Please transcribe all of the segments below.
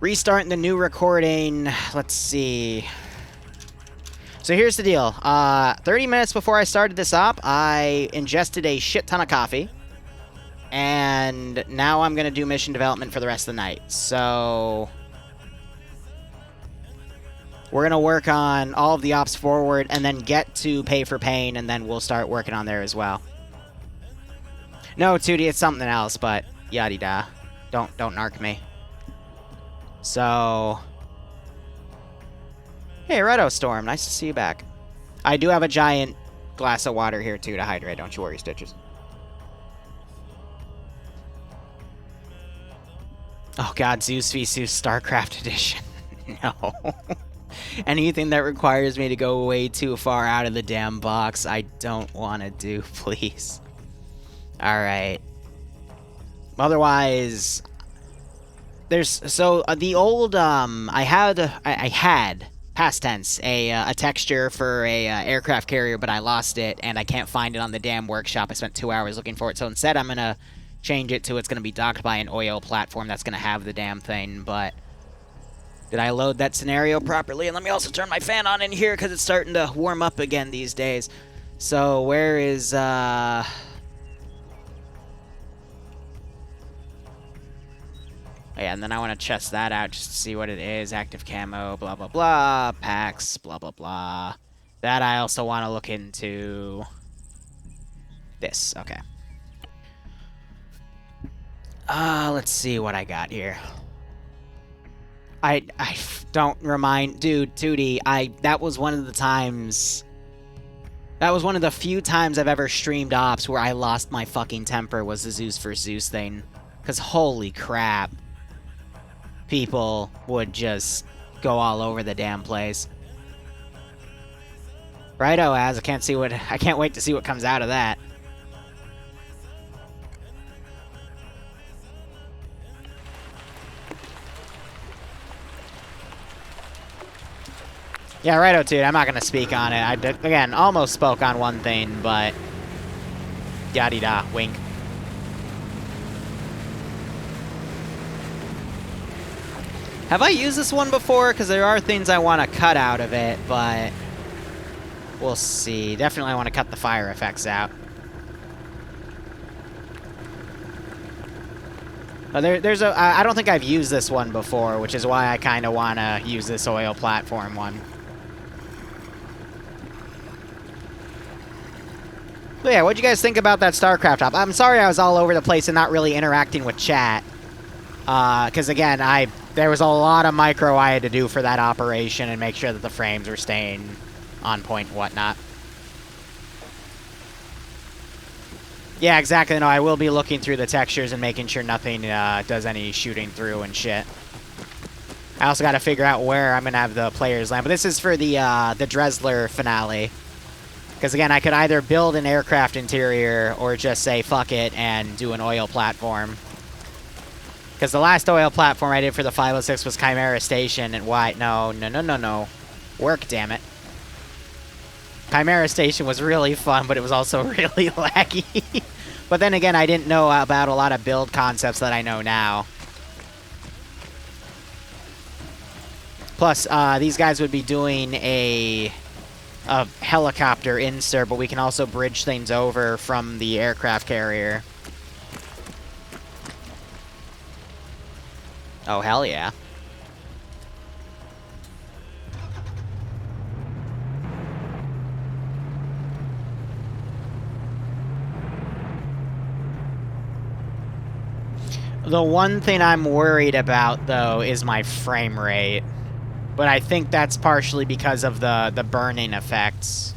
Restarting the new recording. Let's see. So here's the deal. 30 minutes before I started this up, I ingested a shit ton of coffee. And now I'm going to do mission development for the rest of the night. So we're going to work on all of the ops forward and then get to Pay for Pain, and then we'll start working on there as well. No, 2D, it's something else, but yada-da. Don't narc me. So, hey, Redo Storm, nice to see you back. I do have a giant glass of water here, too, to hydrate. Don't you worry, Stitches. Oh, God, Zeus v. Zeus StarCraft Edition. No. Anything that requires me to go way too far out of the damn box, I don't want to do, please. Alright. Otherwise, there's, so, the old, I had, past tense, a texture for a aircraft carrier, but I lost it, and I can't find it on the damn workshop. I spent 2 hours looking for it, so instead I'm gonna change it to it's gonna be docked by an oil platform that's gonna have the damn thing, but did I load that scenario properly? And let me also turn my fan on in here, because it's starting to warm up again these days. So, where is, yeah, and then I want to test that out just to see what it is. Active camo, blah, blah, blah. Packs, blah, blah, blah. That I also want to look into. This, okay. Let's see what I got here. I don't remind... Dude, 2D, that was one of the times... That was one of the few times I've ever streamed ops where I lost my fucking temper, was the Zeus for Zeus thing. Because holy crap. People would just go all over the damn place. Righto, Az, I can't wait to see what comes out of that. Yeah, righto, dude, I'm not gonna speak on it. I, again, almost spoke on one thing, but yada-da, wink. Have I used this one before? Because there are things I want to cut out of it, but we'll see. Definitely want to cut the fire effects out. I don't think I've used this one before, which is why I kind of want to use this oil platform one. But yeah, what'd you guys think about that StarCraft op? I'm sorry I was all over the place and not really interacting with chat. Because again, there was a lot of micro I had to do for that operation and make sure that the frames were staying on point and whatnot. Yeah, exactly. No, I will be looking through the textures and making sure nothing does any shooting through and shit. I also got to figure out where I'm going to have the players land. But this is for the Dresler finale. Because again, I could either build an aircraft interior or just say fuck it and do an oil platform. Because the last oil platform I did for the 506 was Chimera Station, and why? No. Work, damn it. Chimera Station was really fun, but it was also really laggy. But then again, I didn't know about a lot of build concepts that I know now. Plus, these guys would be doing a helicopter insert, but we can also bridge things over from the aircraft carrier. Oh, hell yeah. The one thing I'm worried about, though, is my frame rate. But I think that's partially because of the burning effects.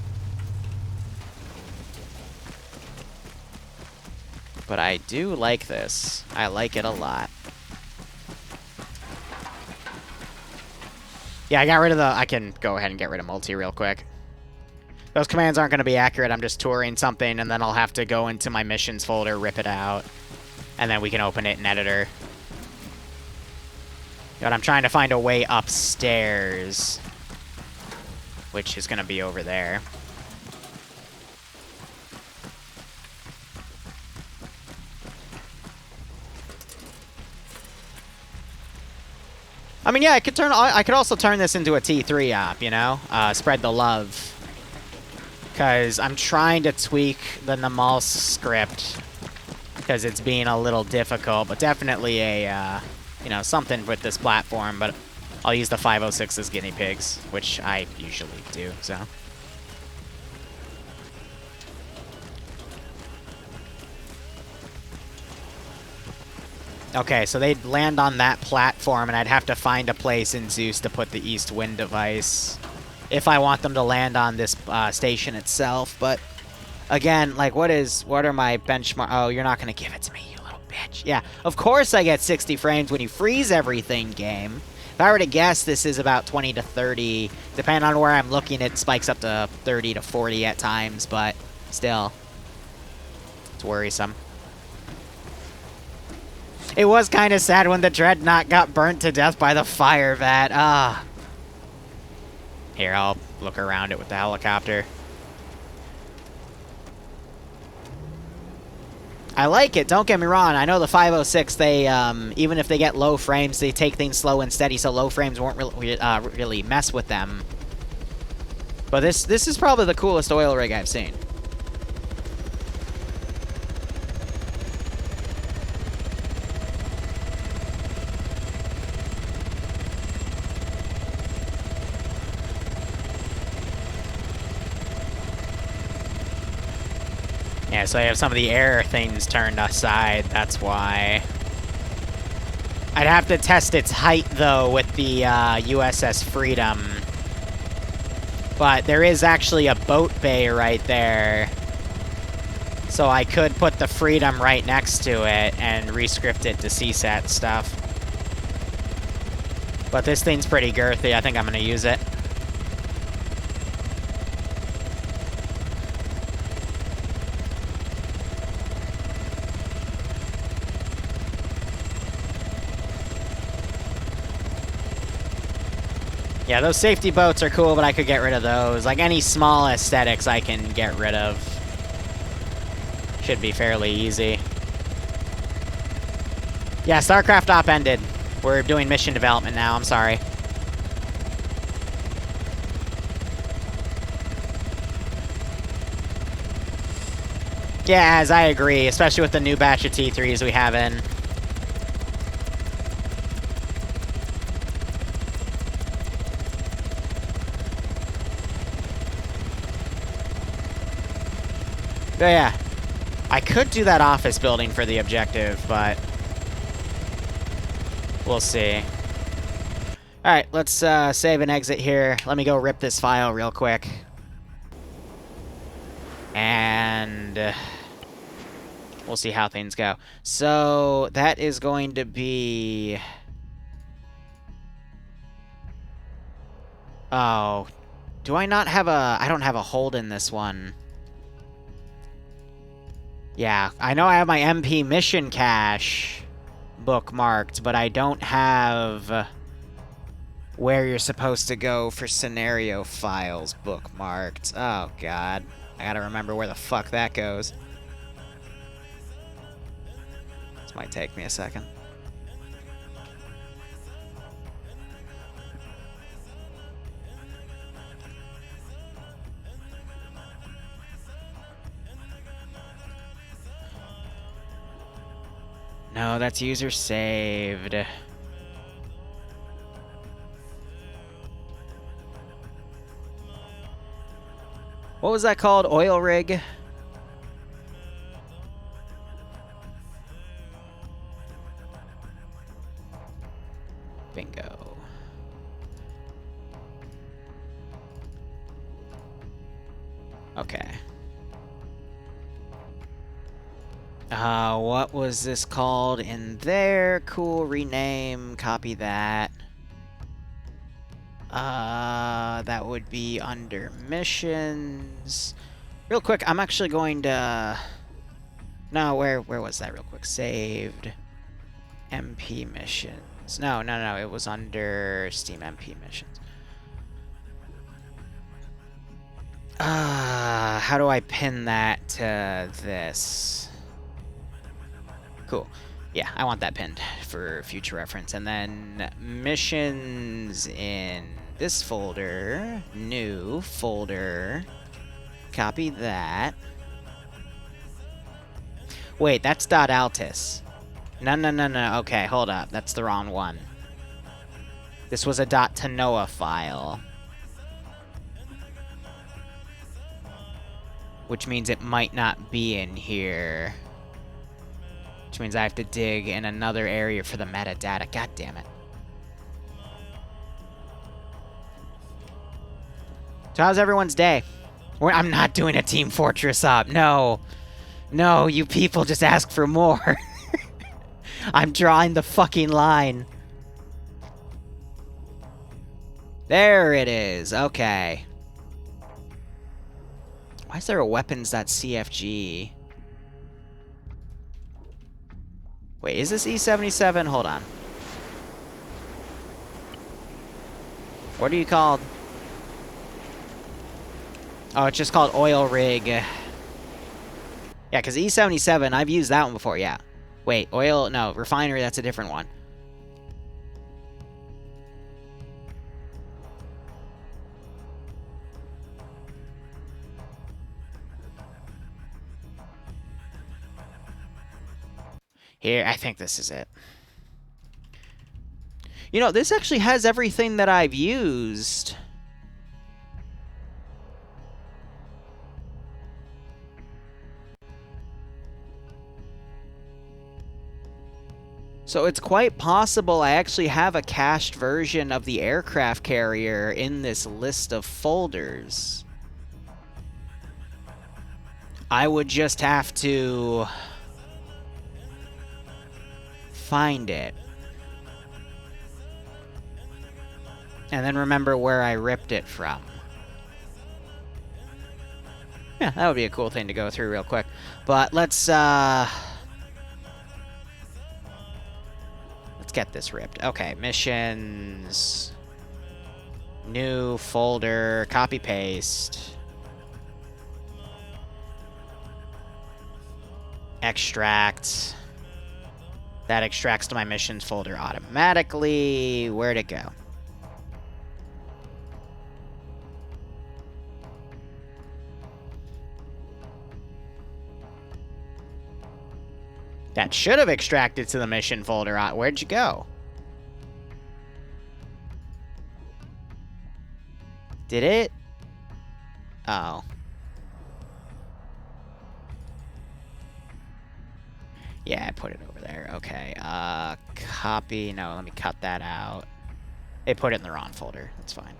But I do like this. I like it a lot. Yeah, I got rid of the... I can go ahead and get rid of multi real quick. Those commands aren't going to be accurate. I'm just touring something, and then I'll have to go into my missions folder, rip it out, and then we can open it in editor. But I'm trying to find a way upstairs, which is going to be over there. I mean, yeah, I could also turn this into a T3 op, you know? Spread the love. Because I'm trying to tweak the Namal script. Because it's being a little difficult, but definitely a, you know, something with this platform. But I'll use the 506 as guinea pigs, which I usually do, so. Okay, so they'd land on that platform, and I'd have to find a place in Zeus to put the east wind device if I want them to land on this station itself. But again, like, what are my benchmark? Oh, you're not gonna give it to me, you little bitch. Yeah, of course I get 60 frames when you freeze everything, game. If I were to guess, this is about 20 to 30. Depending on where I'm looking, it spikes up to 30 to 40 at times, but still, it's worrisome. It was kind of sad when the Dreadnought got burnt to death by the fire vat. Ah. Here, I'll look around it with the helicopter. I like it, don't get me wrong. I know the 506, they, even if they get low frames, they take things slow and steady, so low frames won't really mess with them. But this is probably the coolest oil rig I've seen. Yeah, so I have some of the air things turned aside, that's why. I'd have to test its height, though, with the USS Freedom. But there is actually a boat bay right there. So I could put the Freedom right next to it and rescript it to CSAT stuff. But this thing's pretty girthy, I think I'm going to use it. Yeah, those safety boats are cool, but I could get rid of those. Like, any small aesthetics I can get rid of. Should be fairly easy. Yeah, StarCraft op ended. We're doing mission development now, I'm sorry. Yeah, as I agree, especially with the new batch of T3s we have in. Oh, yeah. I could do that office building for the objective, but we'll see. Alright, let's save and exit here. Let me go rip this file real quick. And we'll see how things go. So that is going to be... Oh, do I not have a... I don't have a hold in this one. Yeah, I know I have my MP mission cache bookmarked, but I don't have where you're supposed to go for scenario files bookmarked. Oh, God. I gotta remember where the fuck that goes. This might take me a second. No, that's user saved. What was that called? Oil rig? Bingo. Okay. What was this called in there? Cool, rename, copy that. That would be under missions. Real quick, I'm actually going to... No, where was that real quick? Saved. MP missions. No, it was under Steam MP missions. How do I pin that to this? Cool. Yeah, I want that pinned for future reference. And then missions in this folder, new folder, copy that. Wait, that's .altis. No. Okay, hold up. That's the wrong one. This was a .tanoa file. Which means it might not be in here. Which means I have to dig in another area for the metadata. God damn it. So how's everyone's day? I'm not doing a Team Fortress up. No. No, you people just ask for more. I'm drawing the fucking line. There it is. Okay. Why is there a weapons.cfg? Wait, is this E77? Hold on. What are you called? Oh, it's just called oil rig. Yeah, because E77, I've used that one before, yeah. Wait, oil, no, refinery, that's a different one. Here, I think this is it. You know, this actually has everything that I've used. So it's quite possible I actually have a cached version of the aircraft carrier in this list of folders. I would just have to find it. And then remember where I ripped it from. Yeah, that would be a cool thing to go through real quick. But let's get this ripped. Okay, missions. New folder, copy paste. Extract. That extracts to my missions folder automatically. Where'd it go? That should have extracted to the mission folder. Where'd you go? Did it? Oh. Yeah, I put it over there. Okay. Copy. No, let me cut that out. They put it in the wrong folder. That's fine.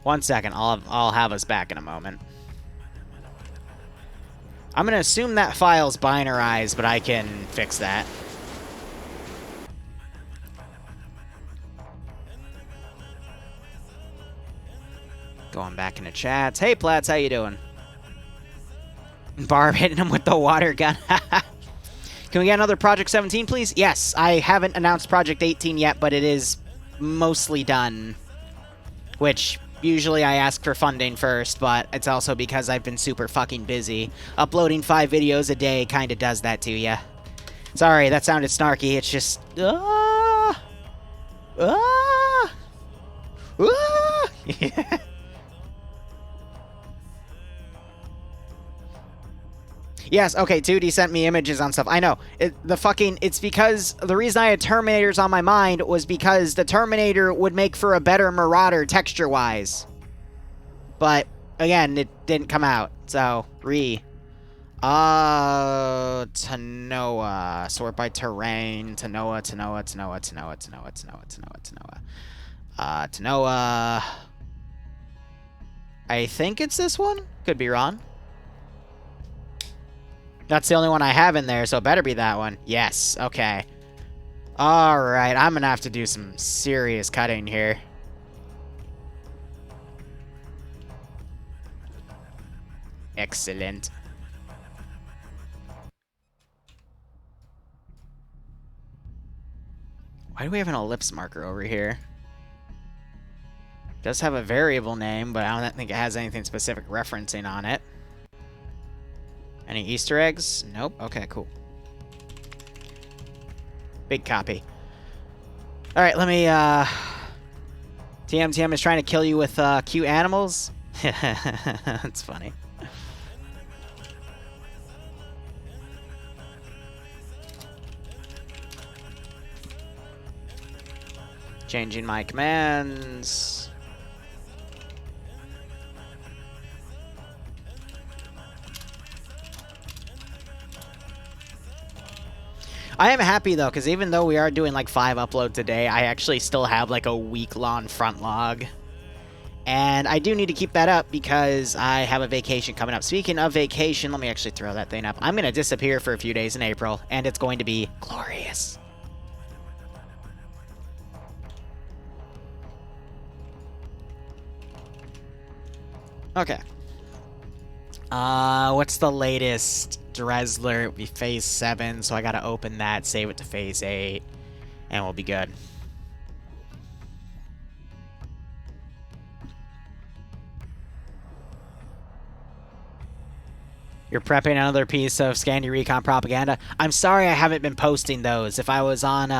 One second. I'll have us back in a moment. I'm going to assume that file's binarized, but I can fix that. Going back into chats. Hey, Plats, how you doing? Barb hitting him with the water gun. Can we get another Project 17, please? Yes, I haven't announced Project 18 yet, but it is mostly done. Which... usually I ask for funding first, but it's also because I've been super fucking busy. Uploading 5 videos a day kind of does that to you. Sorry, that sounded snarky. It's just... Yeah. Yes, okay, 2D sent me images on stuff. I know. It's because the reason I had Terminators on my mind was because the Terminator would make for a better Marauder texture-wise. But, again, it didn't come out. So, Tanoa. Sort by terrain. Tanoa. Tanoa. I think it's this one? Could be wrong. That's the only one I have in there, so it better be that one. Yes, okay. Alright, I'm gonna have to do some serious cutting here. Excellent. Why do we have an ellipse marker over here? It does have a variable name, but I don't think it has anything specific referencing on it. Any Easter eggs? Nope. Okay, cool. Big copy. Alright, let me, TM is trying to kill you with, cute animals? That's funny. Changing my commands. I am happy, though, because even though we are doing, like, 5 uploads a day, I actually still have, like, a week-long front log. And I do need to keep that up because I have a vacation coming up. Speaking of vacation, let me actually throw that thing up. I'm going to disappear for a few days in April, and it's going to be glorious. Okay. What's the latest? Dresler would be phase 7, so I gotta open that, save it to phase 8, and we'll be good. You're prepping another piece of Scandi Recon propaganda. I'm sorry I haven't been posting those. If I was on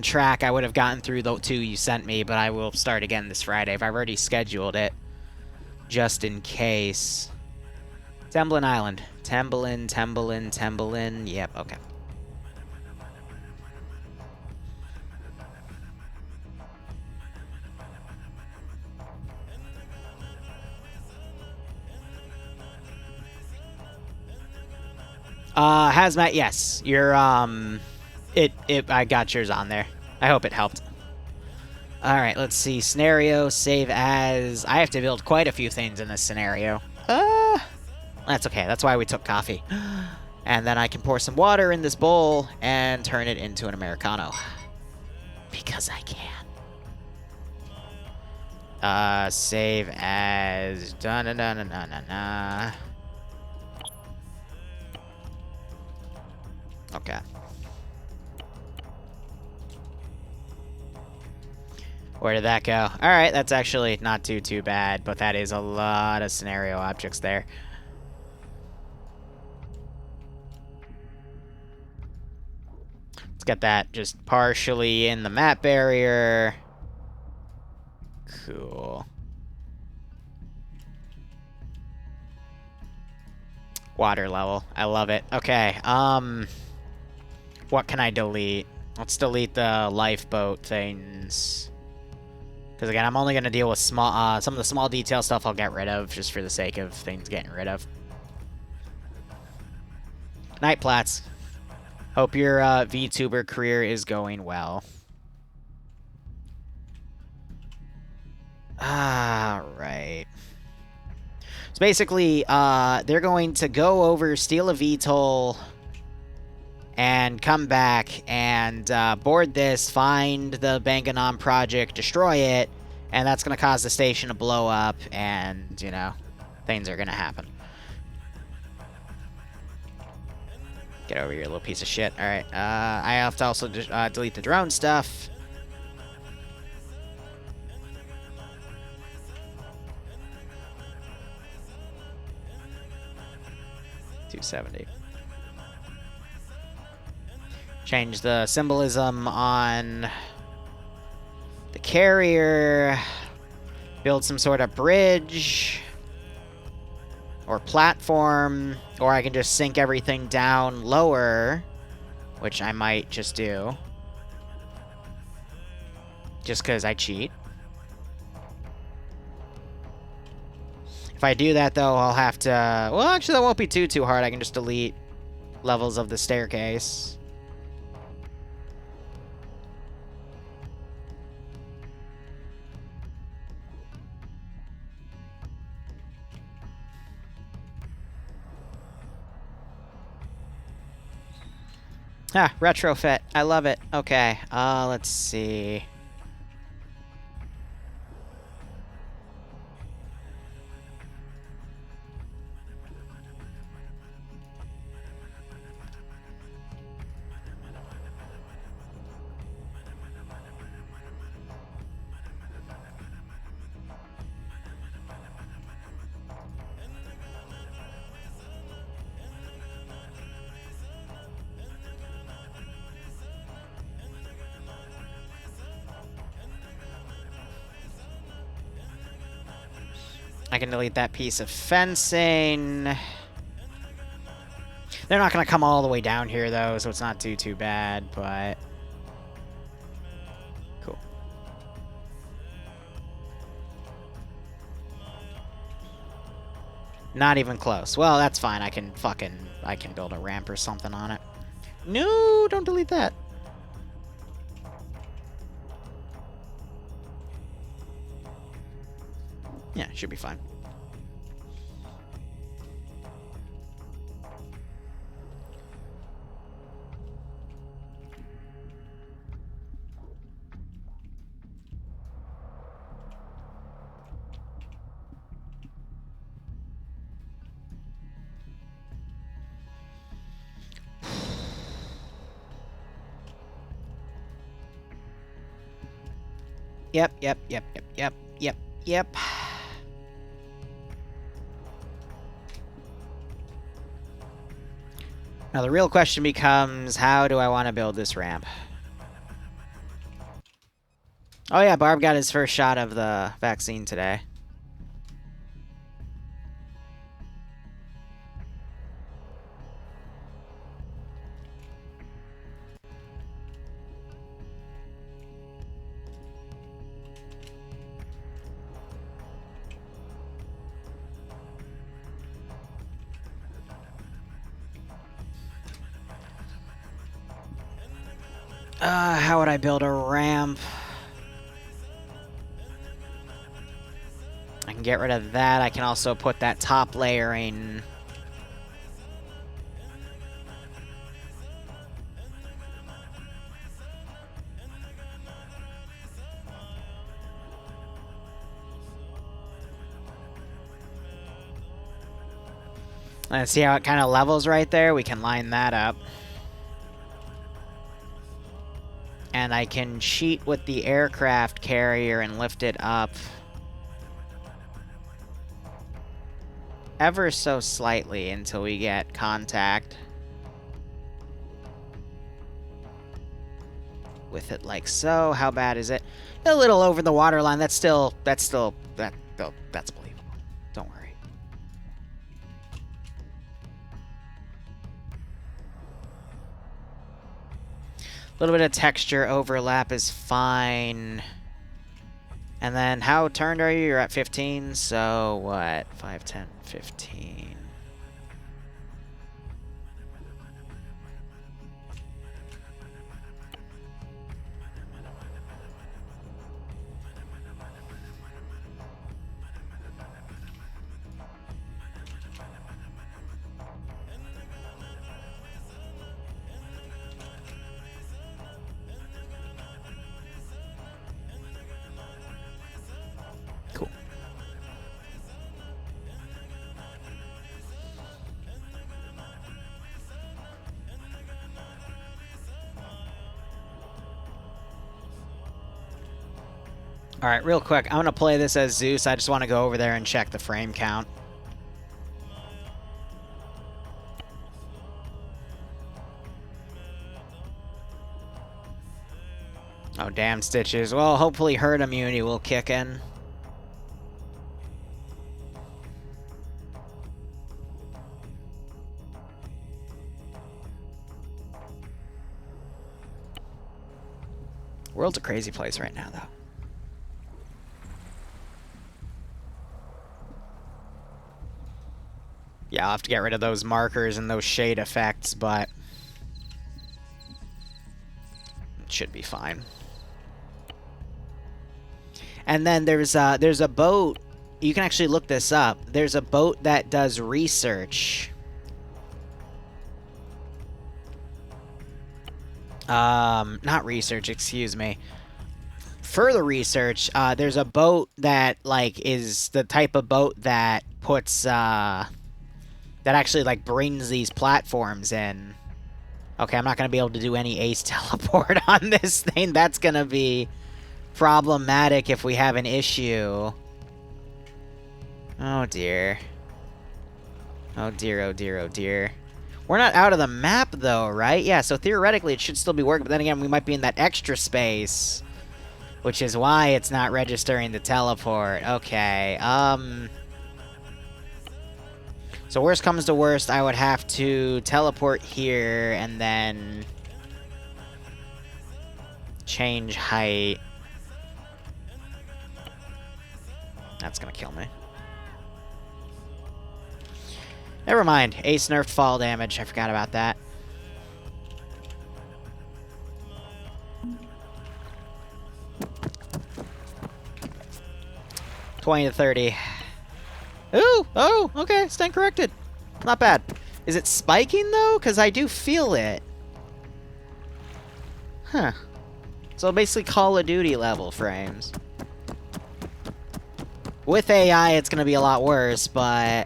track, I would have gotten through the 2 you sent me, but I will start again this Friday. If I've already scheduled it, just in case. Temblin Island. Temblin. Yep, okay. Hazmat, yes. You're, I got yours on there. I hope it helped. Alright, let's see. Scenario, save as... I have to build quite a few things in this scenario. That's okay. That's why we took coffee. And then I can pour some water in this bowl and turn it into an Americano. Because I can. Save as... Da-na-na-na-na-na. Okay. Where did that go? Alright, that's actually not too bad, but that is a lot of scenario objects there. Let's get that just partially in the map barrier. Cool. Water level. I love it. Okay, what can I delete? Let's delete the lifeboat things. Because again, I'm only going to deal with small, some of the small detail stuff I'll get rid of, just for the sake of things getting rid of. Night, Platts. Hope your VTuber career is going well. Alright. So basically, they're going to go over, steal a VTOL, and come back and board this, find the Banganon project, destroy it, and that's going to cause the station to blow up, and, you know, things are going to happen. Get over here, little piece of shit. Alright, I have to also delete the drone stuff. $270. Change the symbolism on the carrier. Build some sort of bridge or platform, or I can just sink everything down lower, which I might just do. Just because I cheat. If I do that, though, I'll have to... Well, actually, that won't be too hard. I can just delete levels of the staircase. Ah, retrofit. I love it. Okay, let's see. I can delete that piece of fencing. They're not going to come all the way down here, though, so it's not too bad, but... Cool. Not even close. Well, that's fine. I can build a ramp or something on it. No, don't delete that. Yeah, should be fine. Yep. Now the real question becomes, how do I want to build this ramp? Oh yeah, Barb got his first shot of the vaccine today. How would I build a ramp? I can get rid of that. I can also put that top layering. Let's see how it kind of levels right there. We can line that up. And I can cheat with the aircraft carrier and lift it up ever so slightly until we get contact with it, like so. How bad is it? A little over the waterline. That's believable. Don't worry. A little bit of texture overlap is fine. And then how turned are you? You're at 15, so what? 5, 10, 15. Cool. All right, real quick, I'm going to play this as Zeus. I just want to go over there and check the frame count. Oh, damn, Stitches. Well, hopefully herd immunity will kick in. World's a crazy place right now, though. Yeah, I'll have to get rid of those markers and those shade effects, but it should be fine. And then there's a boat. You can actually look this up. There's a boat that does research. Not research, excuse me. Further research, there's a boat that, like, is the type of boat that puts, that actually, like, brings these platforms in. Okay, I'm not going to be able to do any ace teleport on this thing. That's going to be problematic if we have an issue. Oh, dear. Oh, dear, oh, dear, oh, dear. We're not out of the map, though, right? Yeah, so theoretically it should still be working, but then again, we might be in that extra space, which is why it's not registering the teleport. Okay, So worst comes to worst, I would have to teleport here and then change height. That's gonna kill me. Never mind. Ace nerfed fall damage. I forgot about that. $20 to $30. Ooh! Oh! Okay, stand corrected. Not bad. Is it spiking, though? Because I do feel it. Huh. So basically Call of Duty level frames. With AI, it's going to be a lot worse, but...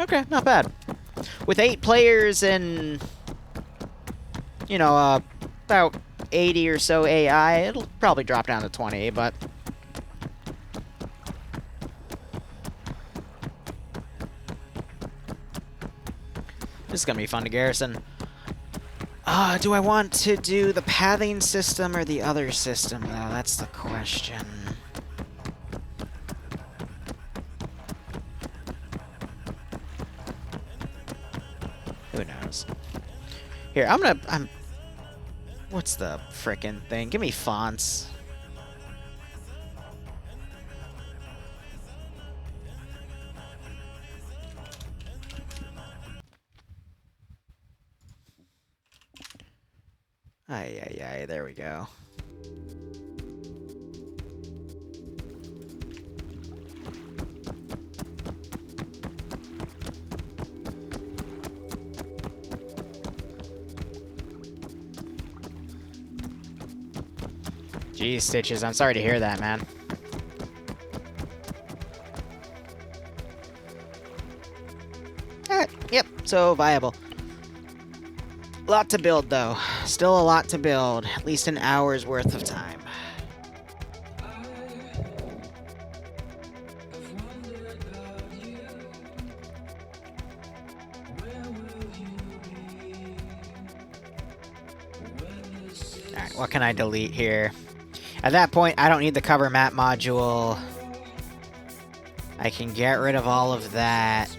Okay, not bad. With 8 players and... You know, about 80 or so AI, it'll probably drop down to 20, but... This is going to be fun to garrison. Do I want to do the pathing system or the other system, though? That's the question. Who knows? Here, I'm... What's the frickin' thing? Give me fonts. Ay, there we go. Geez, Stitches, I'm sorry to hear that, man. Alright, yep, so viable. Lot to build, though. Still a lot to build. At least an hour's worth of time. Alright, what can I delete here? At that point, I don't need the cover map module. I can get rid of all of that.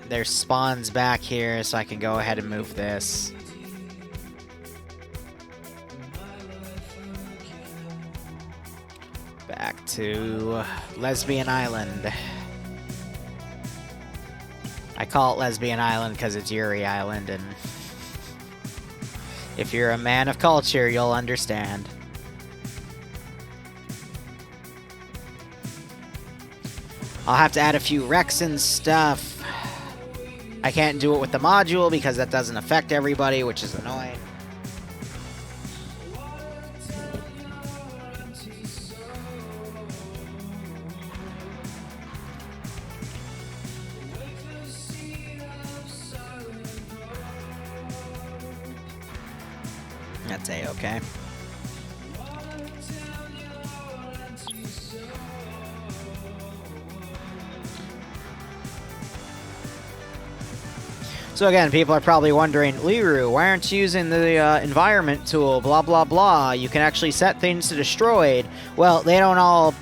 There's spawns back here, so I can go ahead and move this. Back to Lesbian Island. I call it Lesbian Island because it's Yuri Island, and if you're a man of culture, you'll understand. I'll have to add a few wrecks and stuff. I can't do it with the module because that doesn't affect everybody, which is annoying. That's A-okay. So again, people are probably wondering, Liru, why aren't you using the environment tool, blah, blah, blah. You can actually set things to destroyed. Well, they don't all...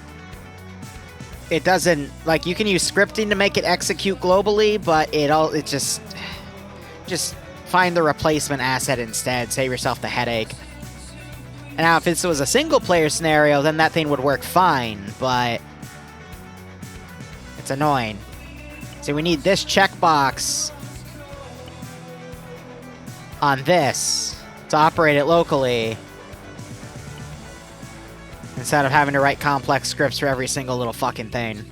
It doesn't... Like, you can use scripting to make it execute globally, but it just... Just find the replacement asset instead. Save yourself the headache. And now, if this was a single-player scenario, then that thing would work fine, but... It's annoying. So we need this checkbox... on this to operate it locally instead of having to write complex scripts for every single little fucking thing.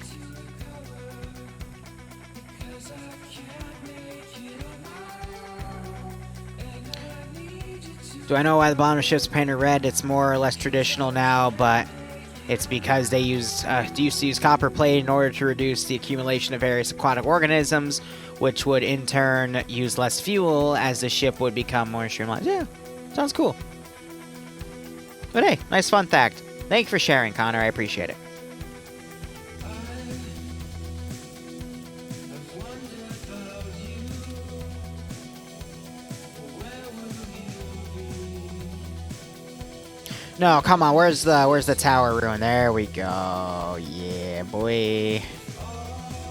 Do I know why the bottom ship's painted red? It's more or less traditional now, but it's because they used to use copper plate in order to reduce the accumulation of various aquatic organisms, which would in turn use less fuel as the ship would become more streamlined. Yeah, sounds cool. But hey, nice fun fact. Thank you for sharing, Connor. I appreciate it. No, come on. Where's the tower ruin? There we go. Yeah. Yeah, boy.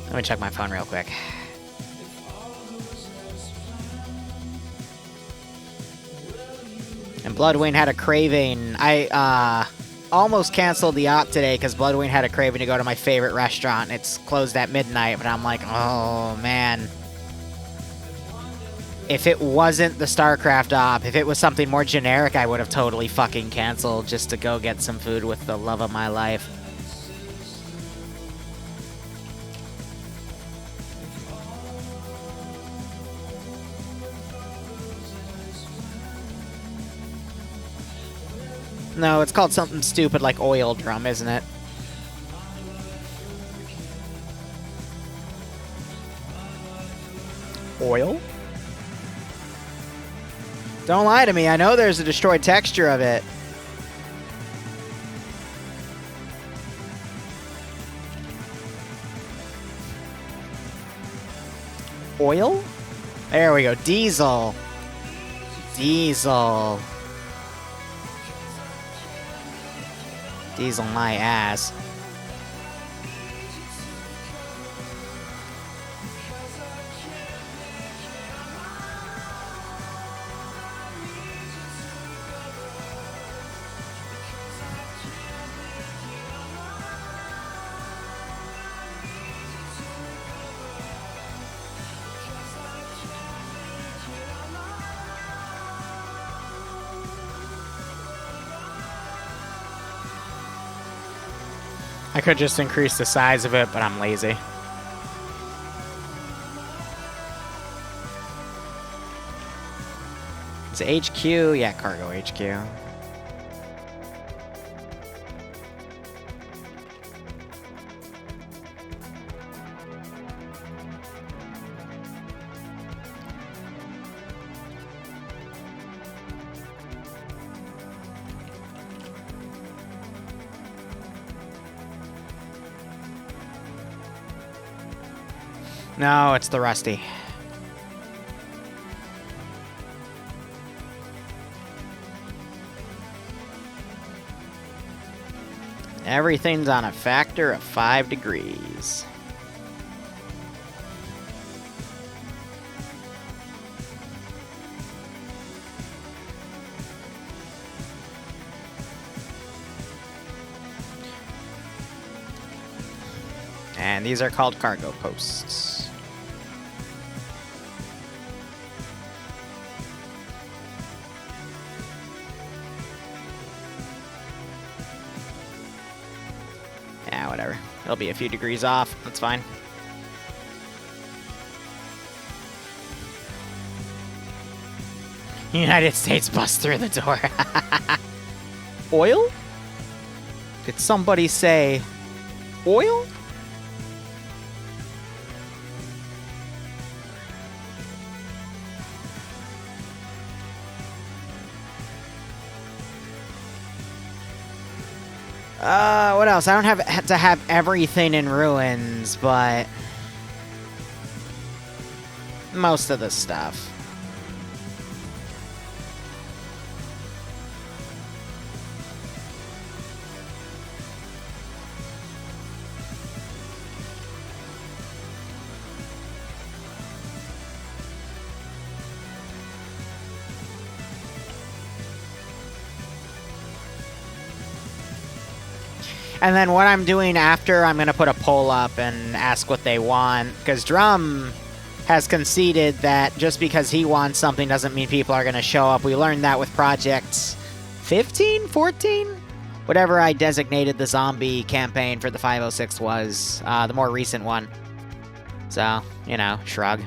Let me check my phone real quick. And Bloodwing had a craving. I almost canceled the op today because Bloodwing had a craving to go to my favorite restaurant. It's closed at midnight, but I'm like, oh, man. If it wasn't the StarCraft op, if it was something more generic, I would have totally fucking canceled just to go get some food with the love of my life. No, it's called something stupid like Oil Drum, isn't it? Oil? Don't lie to me, I know there's a destroyed texture of it. Oil? There we go, Diesel. Diesel. Diesel my ass. I could just increase the size of it, but I'm lazy. It's HQ? Yeah, cargo HQ. No, it's the Rusty. Everything's on a factor of 5 degrees. And these are called cargo posts. Yeah, whatever. It'll be a few degrees off. That's fine. United States bust through the door. Oil? Did somebody say oil? What else? I don't have to have everything in ruins, but most of the stuff. And then what I'm doing after, I'm going to put a poll up and ask what they want. Because Drum has conceded that just because he wants something doesn't mean people are going to show up. We learned that with Project 15? 14? Whatever I designated the zombie campaign for the 506 was. The more recent one. So, you know, shrug.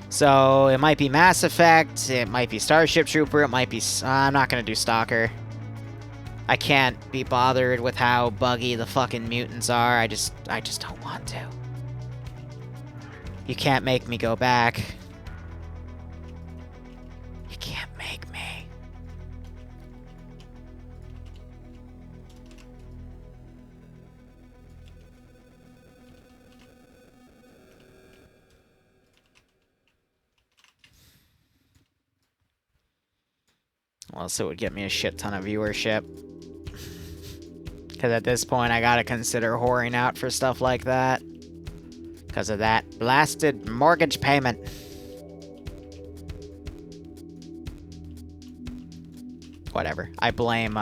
So, it might be Mass Effect, it might be Starship Trooper, it might be... I'm not gonna do Stalker. I can't be bothered with how buggy the fucking mutants are, I just don't want to. You can't make me go back. You can't make me. Unless it would get me a shit ton of viewership. Because at this point, I gotta consider whoring out for stuff like that. Because of that blasted mortgage payment. Whatever. I blame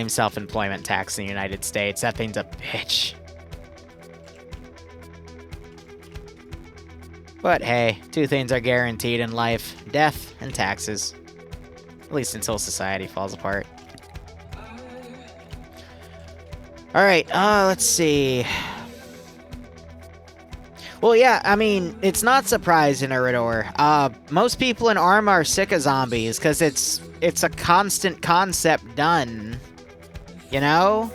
self-employment tax in the United States. That thing's a bitch. But hey, two things are guaranteed in life: death and taxes. At least until society falls apart. Alright, let's see. Well, yeah, I mean, it's not surprising, Iridor. Most people in ARMA are sick of zombies, because it's a constant concept done. You know?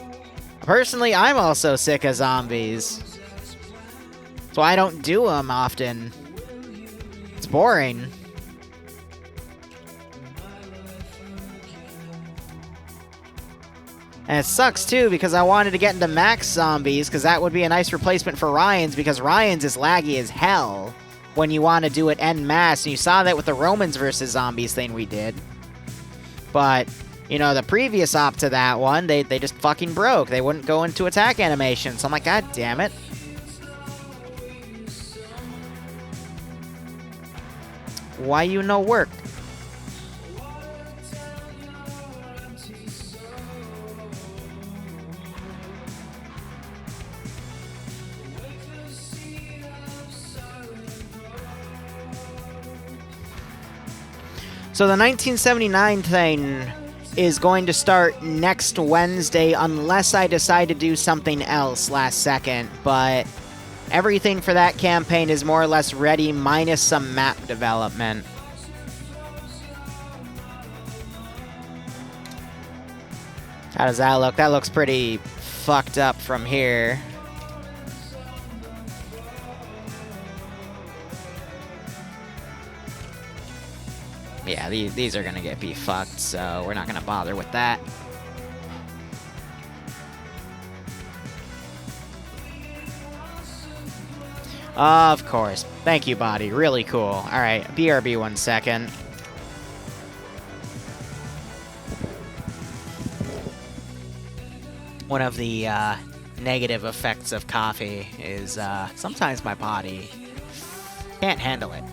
Personally, I'm also sick of zombies. So I don't do them often. It's boring. And it sucks, too, because I wanted to get into max zombies, because that would be a nice replacement for Ryan's, because Ryan's is laggy as hell when you want to do it en masse, and you saw that with the Romans versus zombies thing we did. But, you know, the previous op to that one, they just fucking broke. They wouldn't go into attack animation, so I'm like, god damn it. Why you no work? So the 1979 thing is going to start next Wednesday unless I decide to do something else last second, but everything for that campaign is more or less ready, minus some map development. How does that look? That looks pretty fucked up from here. Yeah, these are gonna be fucked, so we're not gonna bother with that. Of course. Thank you, body. Really cool. Alright, BRB 1 second. One of the negative effects of coffee is sometimes my body can't handle it.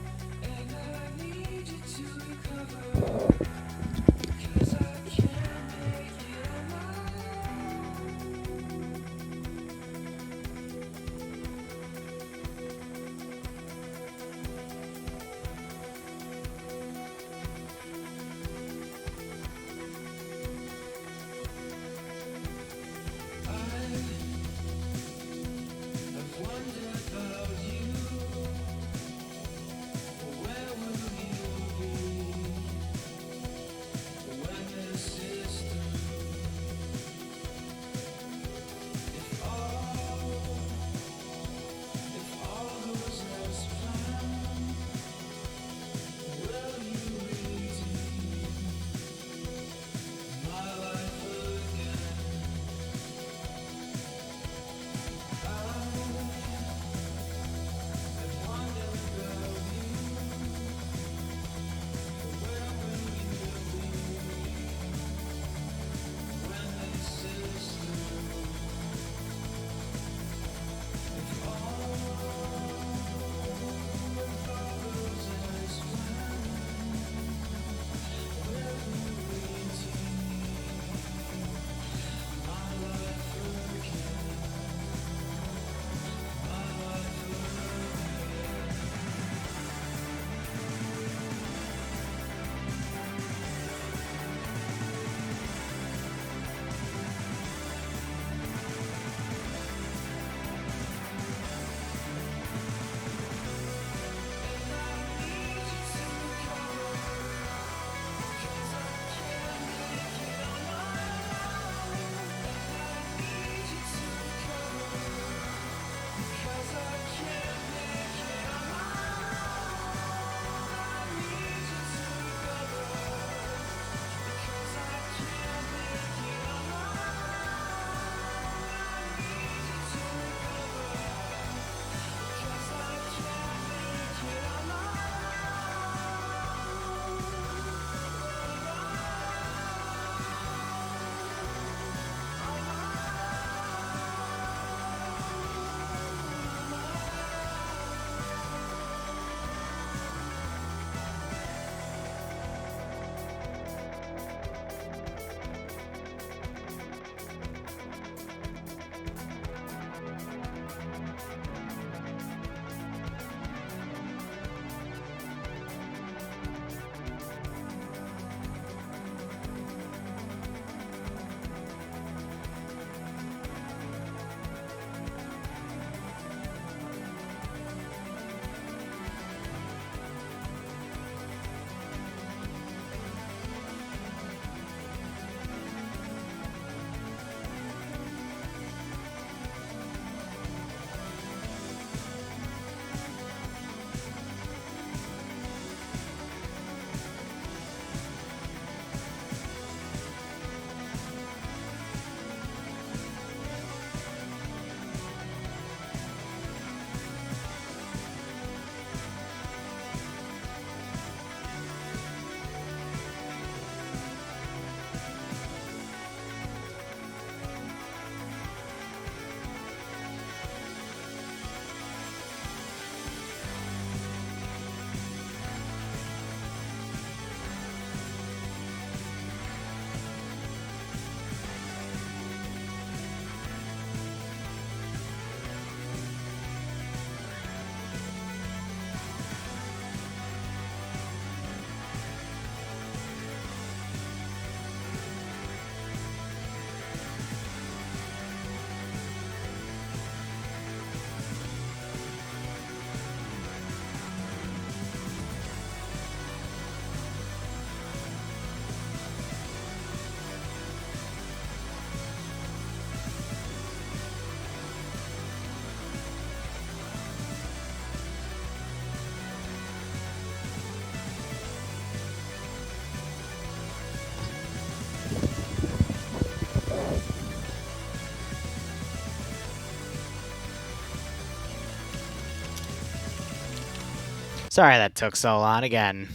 Sorry that took so long. Again,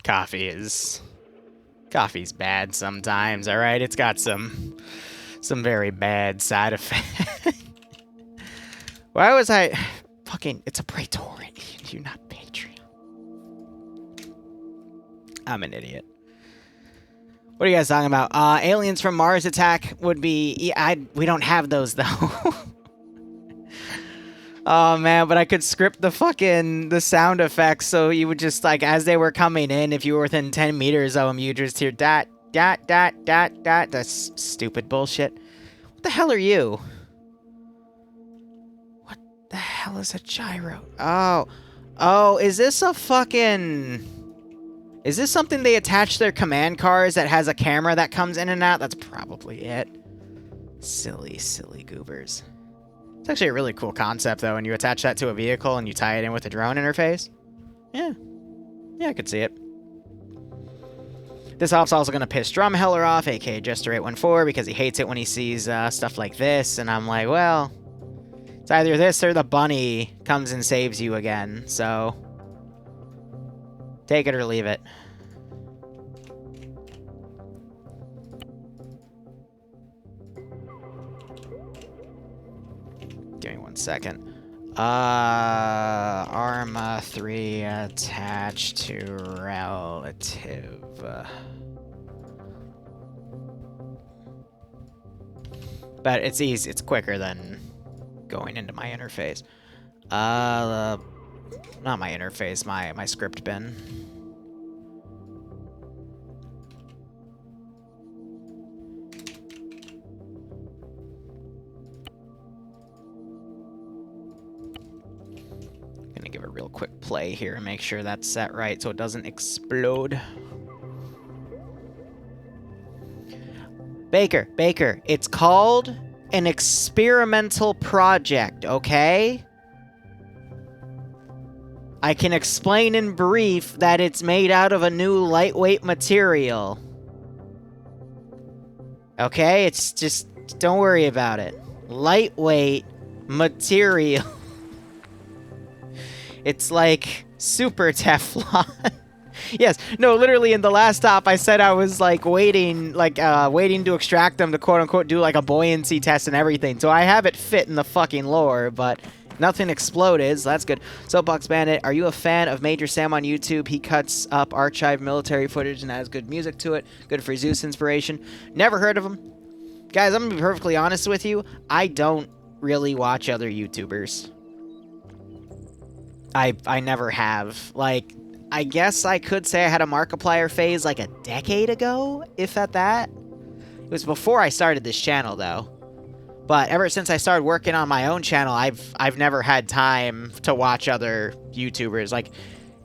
coffee's bad sometimes, alright? It's got some very bad side effects. Why was I... Fucking... It's a Praetorian. You're not Patreon. I'm an idiot. What are you guys talking about? Aliens from Mars attack would be... we don't have those, though. Oh, man, but I could script the sound effects so you would just, like, as they were coming in, if you were within 10 meters of them, you just hear dot, dot, dot, dot, dot. That's stupid bullshit. What the hell are you? What the hell is a gyro? Oh, is this a fucking... Is this something they attach to their command cars that has a camera that comes in and out? That's probably it. Silly, silly goobers. It's actually a really cool concept, though, when you attach that to a vehicle and you tie it in with a drone interface. Yeah. Yeah, I could see it. This off's also going to piss Drumheller off, aka Jester814, because he hates it when he sees stuff like this, and I'm like, well, it's either this or the bunny comes and saves you again, so... Take it or leave it. Give me 1 second. Arma 3 attached to relative. But it's easy. It's quicker than going into my interface. Not my interface, my script bin. Gonna give a real quick play here and make sure that's set right so it doesn't explode. Baker, it's called an experimental project, okay? I can explain in brief that it's made out of a new lightweight material. Okay? It's just... Don't worry about it. Lightweight material. It's like super Teflon. Yes. No, literally in the last stop I said I was like waiting to extract them to quote-unquote do like a buoyancy test and everything. So I have it fit in the fucking lore, but... Nothing exploded, so that's good. Soapbox Bandit, are you a fan of Major Sam on YouTube? He cuts up archived military footage and has good music to it. Good for Zeus inspiration. Never heard of him. Guys, I'm going to be perfectly honest with you. I don't really watch other YouTubers. I never have. Like, I guess I could say I had a Markiplier phase like a decade ago, if at that. It was before I started this channel, though. But ever since I started working on my own channel, I've never had time to watch other YouTubers. Like,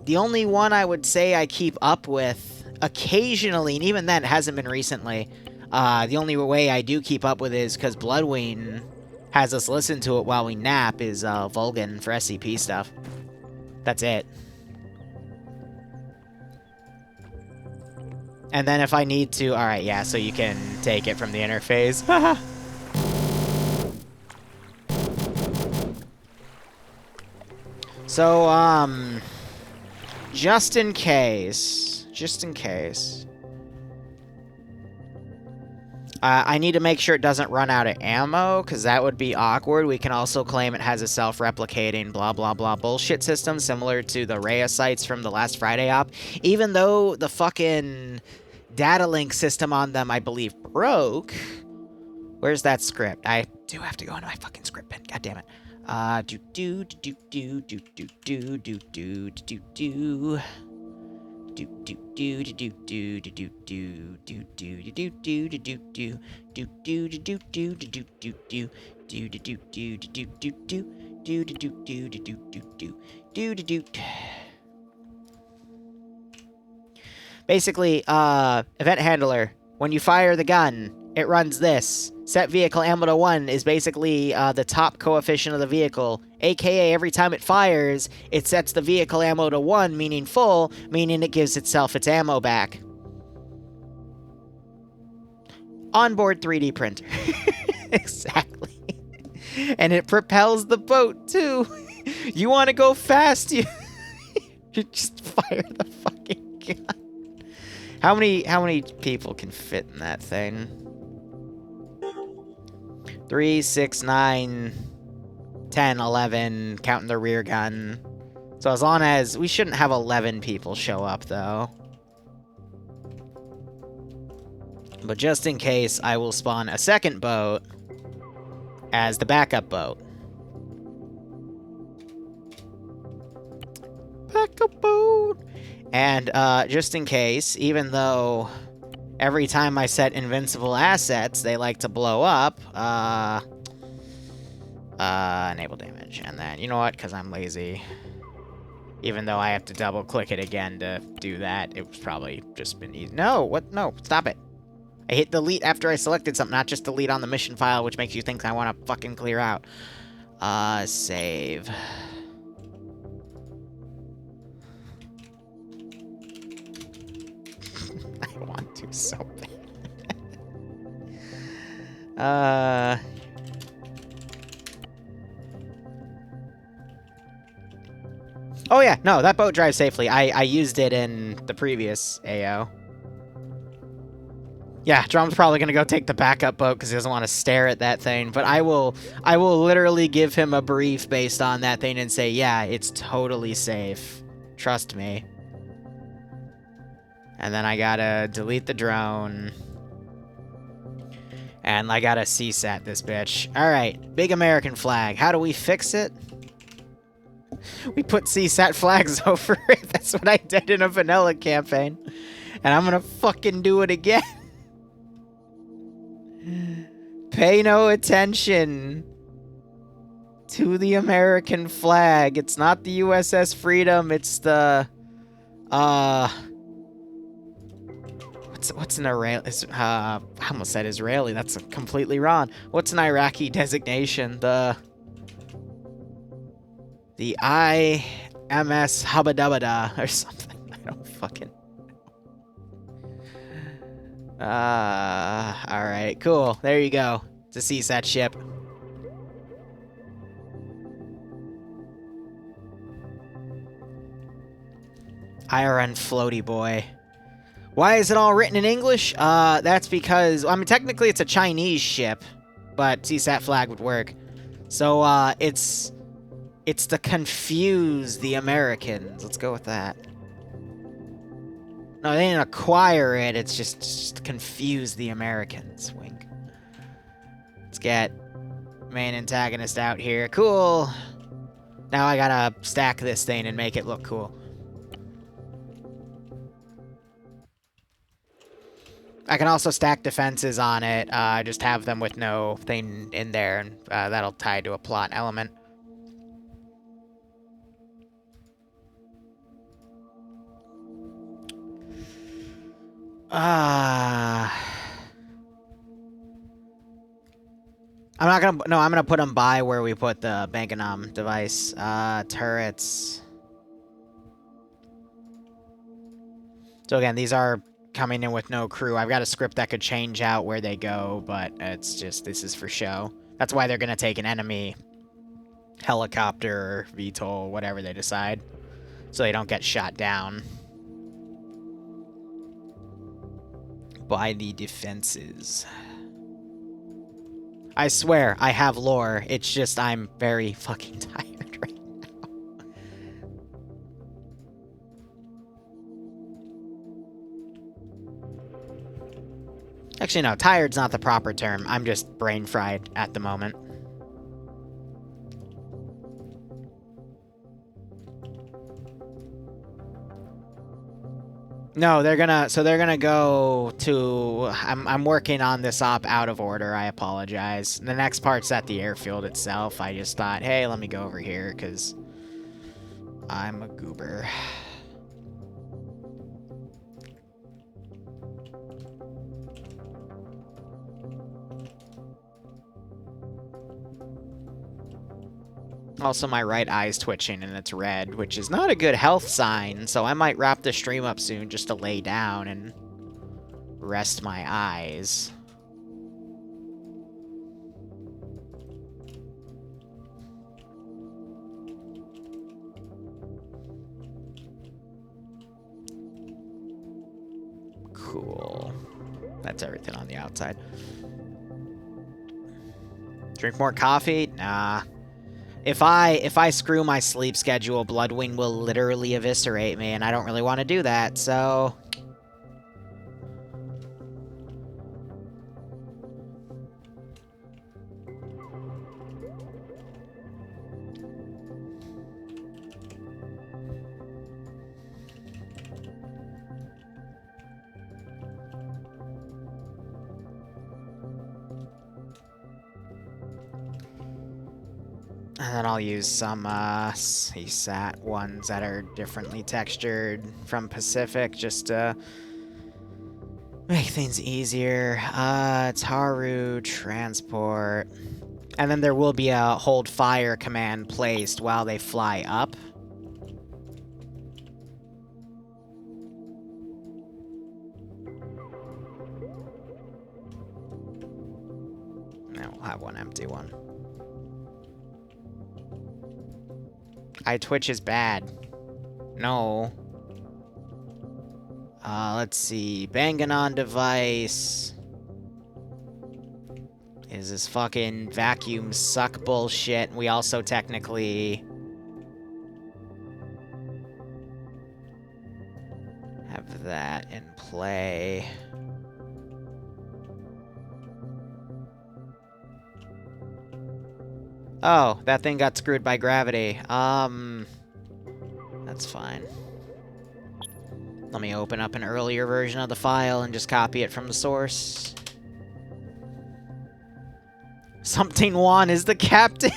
the only one I would say I keep up with occasionally, and even then, it hasn't been recently. The only way I do keep up with is because Bloodwing has us listen to it while we nap, is Vulgan for SCP stuff. That's it. And then if I need to... Alright, yeah, so you can take it from the interface. Haha. So, just in case, I need to make sure it doesn't run out of ammo, because that would be awkward. We can also claim it has a self-replicating blah blah blah bullshit system, similar to the Rhea sites from the last Friday op, even though the fucking data link system on them, I believe, broke. Where's that script? I do have to go into my fucking script bin, god damn it. Basically, event handler, when you fire the gun, it runs this. Set vehicle ammo to 1 is basically the top coefficient of the vehicle, aka every time it fires, it sets the vehicle ammo to 1, meaning full, meaning it gives itself its ammo back. Onboard 3D printer. Exactly. And it propels the boat, too. You want to go fast, you... You just fire the fucking gun. How many people can fit in that thing? 3, 6, 9, 10, 11, counting the rear gun. So as long as... We shouldn't have 11 people show up, though. But just in case, I will spawn a second boat as the backup boat. Backup boat! And just in case, even though every time I set invincible assets, they like to blow up, enable damage. And then, you know what? Because I'm lazy. Even though I have to double-click it again to do that, it was probably just been easy. No, what? No, stop it. I hit delete after I selected something, not just delete on the mission file, which makes you think I want to fucking clear out. Save. I want to so bad. Oh yeah, no, that boat drives safely. I used it in the previous AO. Yeah, Drum's probably gonna go take the backup boat because he doesn't want to stare at that thing. But I will literally give him a brief based on that thing and say, yeah, it's totally safe. Trust me. And then I gotta delete the drone. And I gotta CSAT this bitch. Alright, big American flag. How do we fix it? We put CSAT flags over it. That's what I did in a vanilla campaign. And I'm gonna fucking do it again. Pay no attention to the American flag. It's not the USS Freedom, it's the... What's an Israeli... I almost said Israeli, that's completely wrong. What's an Iraqi designation? The IMS Habadabada or something. I don't fucking... Alright, cool. There you go. It's a CSAT ship. IRN floaty boy. Why is it all written in English? That's because... I mean, technically it's a Chinese ship, but CSAT flag would work. So, it's to confuse the Americans. Let's go with that. No, they didn't acquire it. It's just to confuse the Americans. Wink. Let's get main antagonist out here. Cool. Now I gotta stack this thing and make it look cool. I can also stack defenses on it. Just have them with no thing in there, and that'll tie to a plot element. I'm not gonna... No, I'm gonna put them by where we put the Banganam device. Turrets. So again, these are coming in with no crew. I've got a script that could change out where they go, but it's just... This is for show. That's why they're gonna take an enemy helicopter, VTOL, whatever they decide, so they don't get shot down by the defenses. I swear, I have lore. It's just I'm very fucking tired right now. Actually, no, tired's not the proper term. I'm just brain fried at the moment. No, they're gonna go to... I'm working on this op out of order, I apologize. The next part's at the airfield itself. I just thought, hey, let me go over here, because I'm a goober. Also, my right eye's twitching and it's red, which is not a good health sign, so I might wrap the stream up soon just to lay down and rest my eyes. That's everything on the outside. Drink more coffee? Nah. If I screw my sleep schedule, Bloodwing will literally eviscerate me, and I don't really want to do that, so... And then I'll use some CSAT ones that are differently textured from Pacific just to make things easier. Taru, transport. And then there will be a hold fire command placed while they fly up. Now we'll have one empty one. Twitch is bad. No. Let's see. Banging on device. Is this fucking vacuum suck bullshit. We also technically have that in play. Oh, that thing got screwed by gravity. That's fine. Let me open up an earlier version of the file and just copy it from the source. Something Juan is the captain.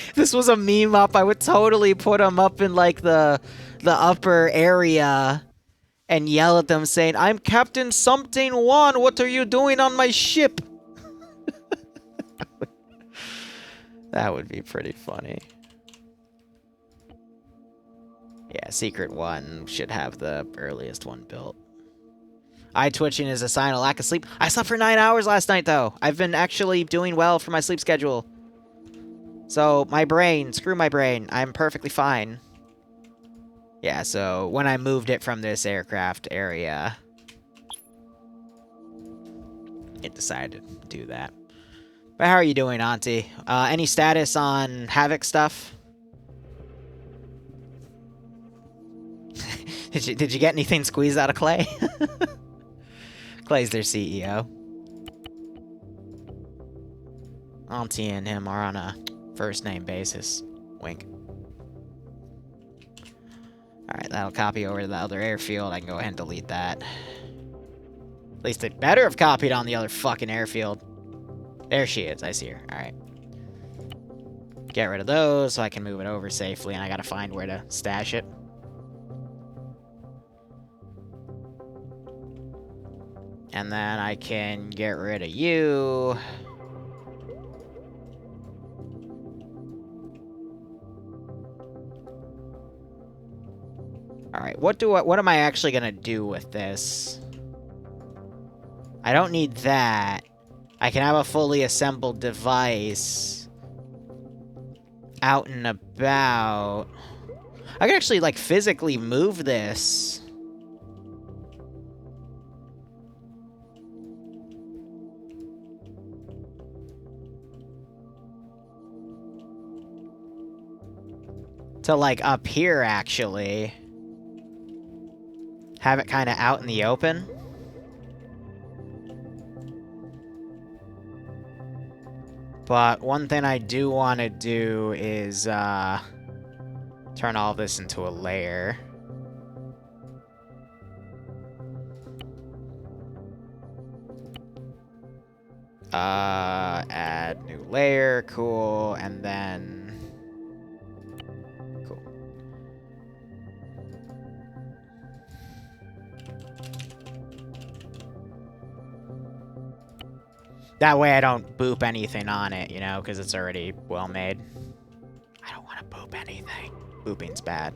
If this was a meme up, I would totally put him up in, like, the upper area and yell at them saying, "I'm Captain Something Juan, what are you doing on my ship?" That would be pretty funny. Yeah, Secret 1 should have the earliest one built. Eye twitching is a sign of lack of sleep. I slept for 9 hours last night, though. I've been actually doing well for my sleep schedule. So, my brain, screw my brain. I'm perfectly fine. Yeah, so when I moved it from this aircraft area, it decided to do that. But how are you doing, Auntie? Any status on Havoc stuff? Did you get anything squeezed out of Clay? Clay's their CEO. Auntie and him are on a first-name basis. Wink. Alright, that'll copy over to the other airfield. I can go ahead and delete that. At least it better have copied on the other fucking airfield. There she is. I see her. Alright. Get rid of those so I can move it over safely, and I gotta find where to stash it. And then I can get rid of you. Alright, what am I actually gonna do with this? I don't need that. I can have a fully assembled device out and about. I can actually, like, physically move this. To, like, up here, actually. Have it kind of out in the open. But one thing I do want to do is, turn all this into a layer. Add new layer, cool, and then... Cool. That way I don't boop anything on it, you know, because it's already well made. I don't want to boop anything. Booping's bad.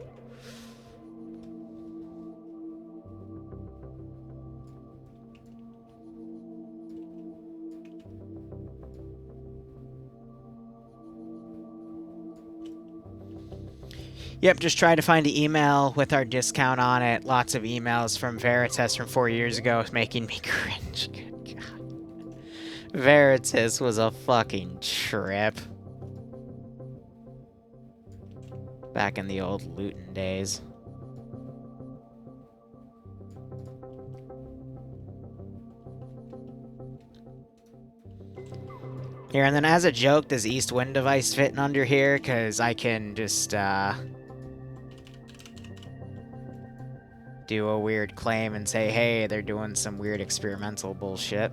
Yep, just try to find an email with our discount on it. Lots of emails from Veritas from 4 years ago making me cringe. Good God. Veritas was a fucking trip. Back in the old Luton days. Here, and then as a joke, does East Wind Device fit in under here? Because I can just, do a weird claim and say, hey, they're doing some weird experimental bullshit.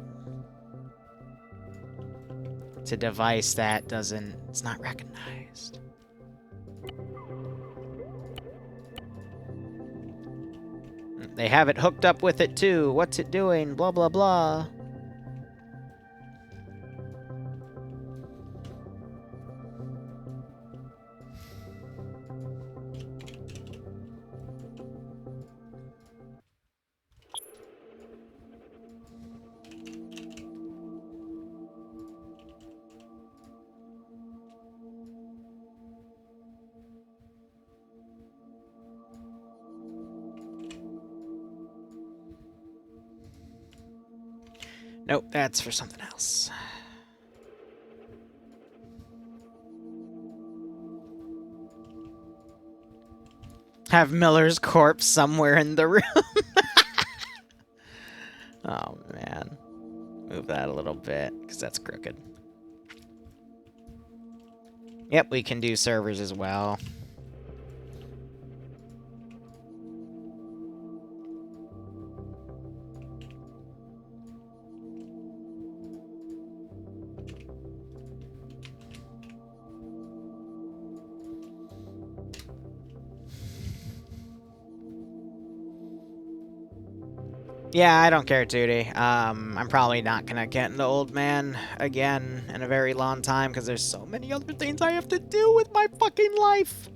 It's a device that doesn't... it's not recognized. They have it hooked up with it, too. What's it doing? Blah, blah, blah. Nope, that's for something else. Have Miller's corpse somewhere in the room. Oh, man. Move that a little bit, because that's crooked. Yep, we can do servers as well. Yeah, I don't care, Tootie. I'm probably not gonna get into Old Man again in a very long time, because there's so many other things I have to do with my fucking life.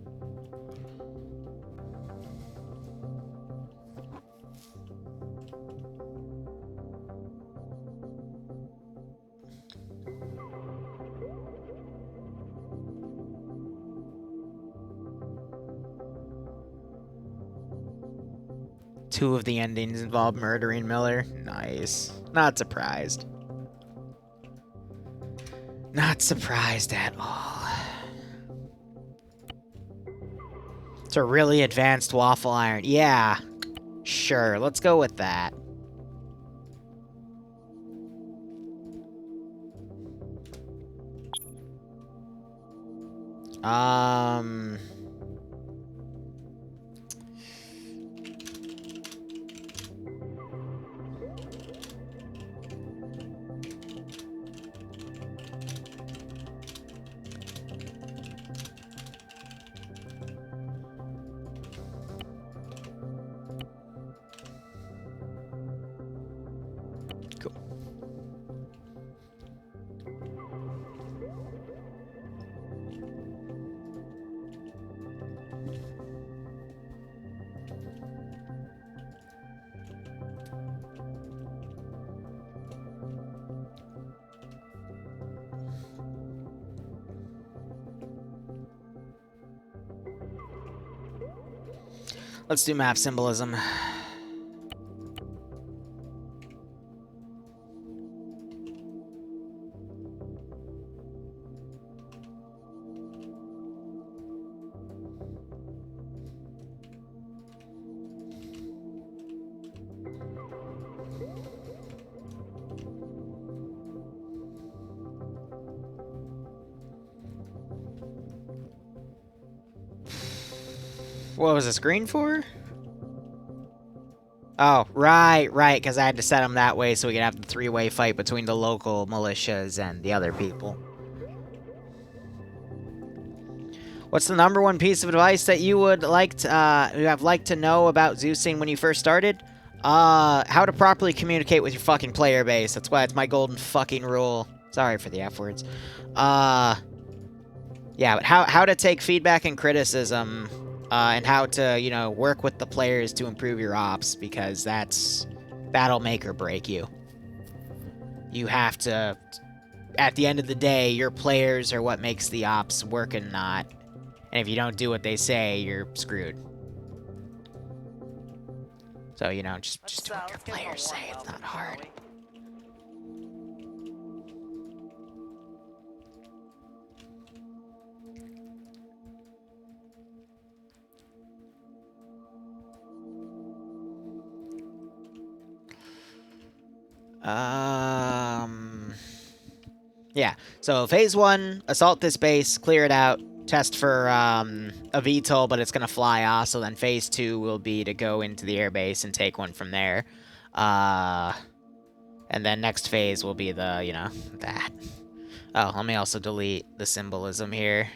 Two of the endings involve murdering Miller. Nice. Not surprised. Not surprised at all. It's a really advanced waffle iron. Yeah. Sure, let's go with that. Let's do map symbolism. What was this green for? Oh, right, because I had to set them that way so we could have the three-way fight between the local militias and the other people. What's the #1 piece of advice that you would like to, have liked to know about Zeusing when you first started? How to properly communicate with your fucking player base. That's why it's my golden fucking rule. Sorry for the F words. Yeah, but how to take feedback and criticism, and how to, you know, work with the players to improve your ops, because that'll make or break you. You have to, at the end of the day, your players are what makes the ops work and not. And if you don't do what they say, you're screwed. So, you know, just do what your players say. It's not hard. Yeah, so phase 1, assault this base, clear it out, test for a VTOL, but it's going to fly off, so then phase 2 will be to go into the airbase and take one from there. And then next phase will be the, you know, that. Oh, let me also delete the symbolism here.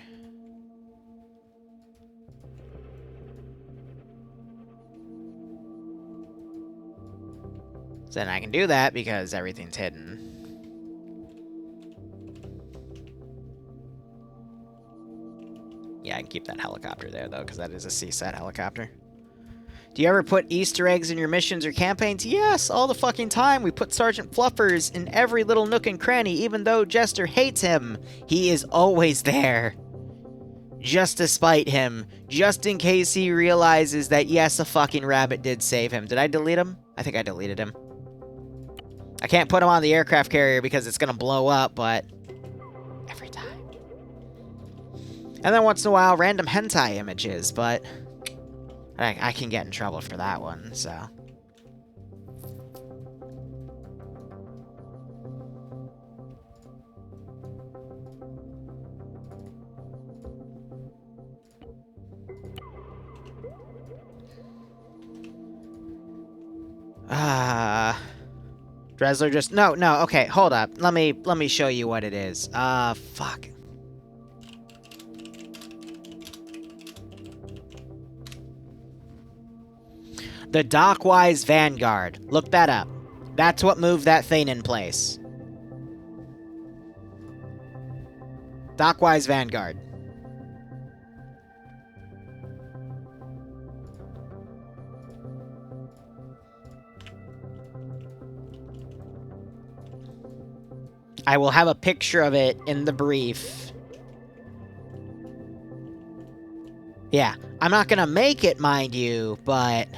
So then I can do that because everything's hidden. Yeah, I can keep that helicopter there, though, because that is a CSAT helicopter. Do you ever put Easter eggs in your missions or campaigns? Yes, all the fucking time. We put Sergeant Fluffers in every little nook and cranny, even though Jester hates him. He is always there. Just to spite him. Just in case he realizes that, yes, a fucking rabbit did save him. Did I delete him? I think I deleted him. I can't put him on the aircraft carrier because it's going to blow up, but every time. And then once in a while, random hentai images, but I can get in trouble for that one, so. Dresler just no, okay, hold up. Let me show you what it is. Fuck. The Dockwise Vanguard. Look that up. That's what moved that thing in place. Dockwise Vanguard. I will have a picture of it in the brief. Yeah, I'm not gonna make it, mind you, but...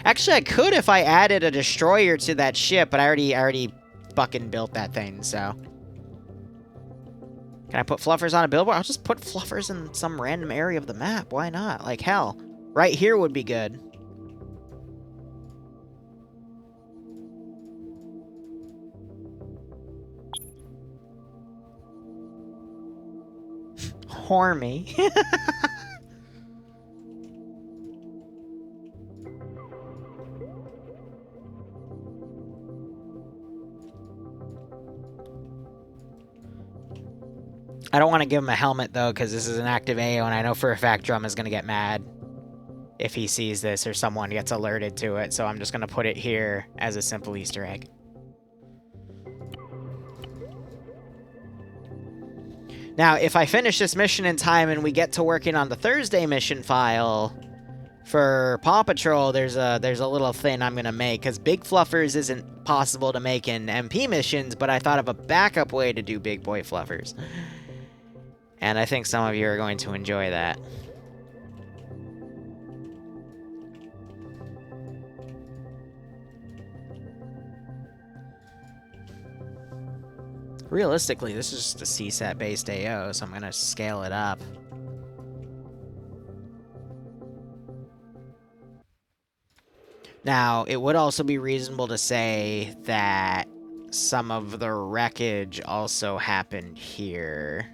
Actually, I could if I added a destroyer to that ship, but I already fucking built that thing, so... Can I put fluffers on a billboard? I'll just put fluffers in some random area of the map. Why not? Like, hell. Right here would be good. Hormy. I don't want to give him a helmet, though, because this is an active AO, and I know for a fact Drum is going to get mad if he sees this or someone gets alerted to it, so I'm just going to put it here as a simple Easter egg. Now, if I finish this mission in time and we get to working on the Thursday mission file for Paw Patrol, there's a little thing I'm going to make, because Big Fluffers isn't possible to make in MP missions, but I thought of a backup way to do Big Boy Fluffers. And I think some of you are going to enjoy that. Realistically, this is just a CSAT-based AO, so I'm going to scale it up. Now, it would also be reasonable to say that some of the wreckage also happened here.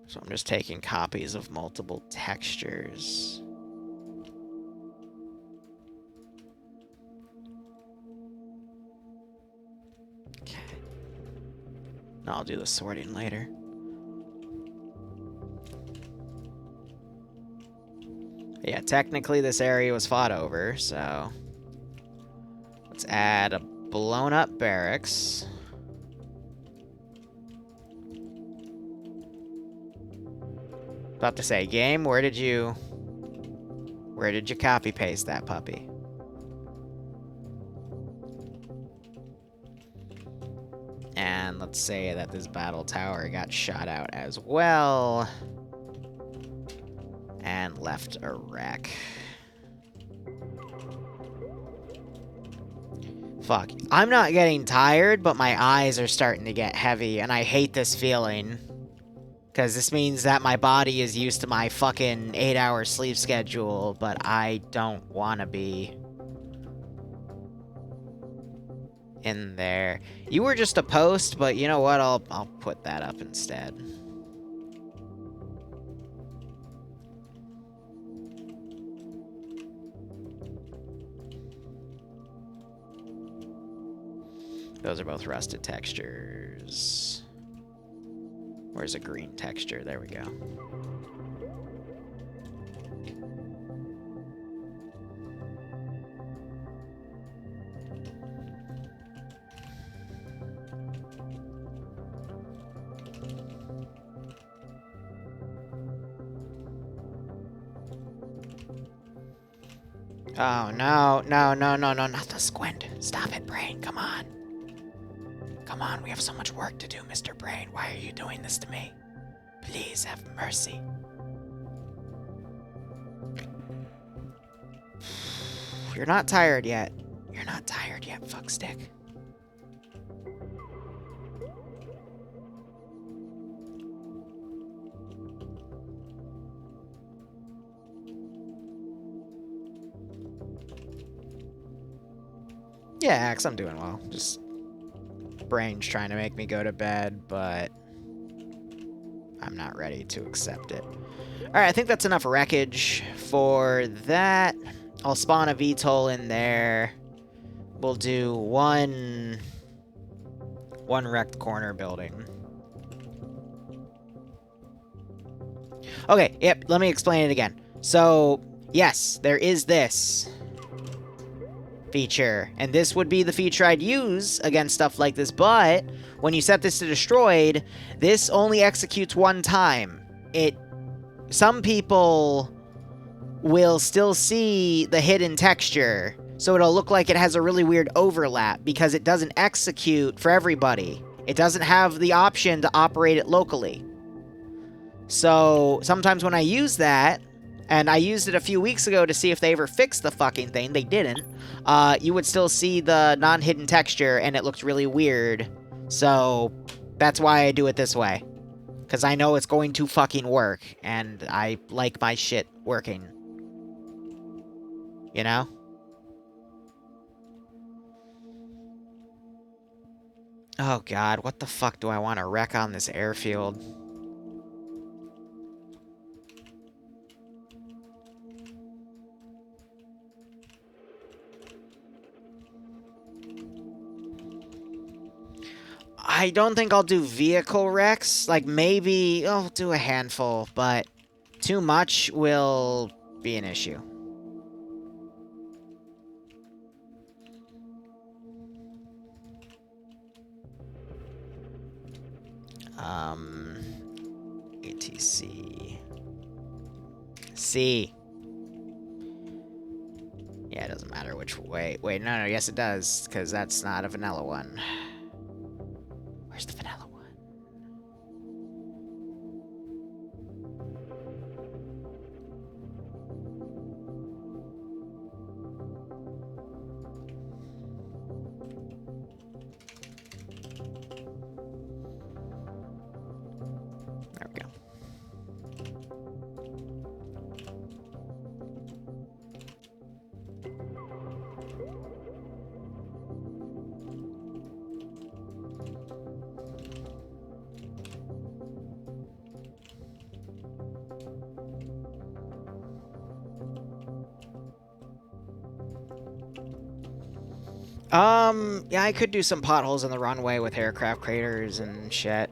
So I'm just taking copies of multiple textures. Okay. No, I'll do the sorting later. Yeah, technically this area was fought over, so... Let's add a blown up barracks. About to say, game, where did you copy paste that puppy? And let's say that this battle tower got shot out as well. And left a wreck. Fuck. I'm not getting tired, but my eyes are starting to get heavy, and I hate this feeling. Because this means that my body is used to my fucking 8-hour sleep schedule, but I don't want to be in there. You were just a post, but you know what? I'll put that up instead. Those are both rusted textures. Where's a green texture? There we go. Oh, no, not the squint. Stop it, Brain, come on. Come on, we have so much work to do, Mr. Brain. Why are you doing this to me? Please have mercy. You're not tired yet. You're not tired yet, fuckstick. Yeah, Axe, I'm doing well. Just Brain's trying to make me go to bed, but I'm not ready to accept it. Alright, I think that's enough wreckage for that. I'll spawn a VTOL in there. We'll do one wrecked corner building. Okay, yep, let me explain it again. So, yes, there is this feature, and this would be the feature I'd use against stuff like this, but when you set this to destroyed, this only executes one time. Some people will still see the hidden texture, so it'll look like it has a really weird overlap because it doesn't execute for everybody. It doesn't have the option to operate it locally. So sometimes when I use that, and I used it a few weeks ago to see if they ever fixed the fucking thing. They didn't. You would still see the non-hidden texture, and it looked really weird. So, that's why I do it this way. Because I know it's going to fucking work, and I like my shit working. You know? Oh god, what the fuck do I want to wreck on this airfield? I don't think I'll do vehicle wrecks. Like, maybe I'll do a handful, but too much will be an issue. ATC. C. Yeah, it doesn't matter which way. Wait, no, yes it does, because that's not a vanilla one. Where's the vanilla one? There we go. Yeah, I could do some potholes in the runway with aircraft craters and shit.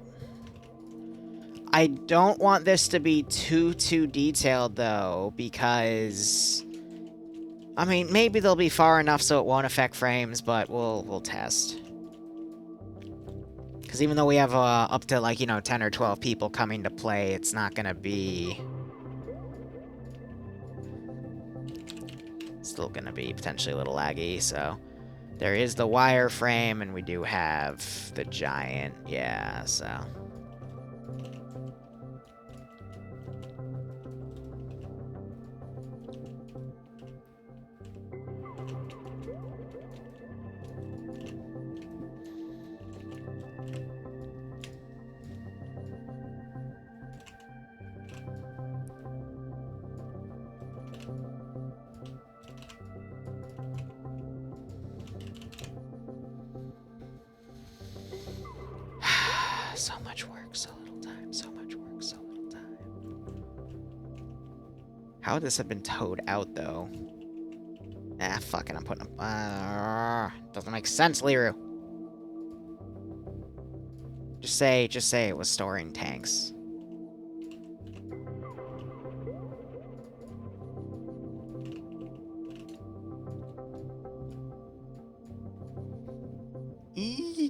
I don't want this to be too detailed, though, because I mean, maybe they'll be far enough so it won't affect frames, but we'll test. Because even though we have up to, like, you know, 10 or 12 people coming to play, it's not gonna be... Still gonna be potentially a little laggy, so... There is the wireframe, and we do have the giant, yeah, so... So much work, so little time. So much work, so little time. How would this have been towed out, though? Ah, fuck it, I'm putting up... doesn't make sense, Liru. Just say it was storing tanks.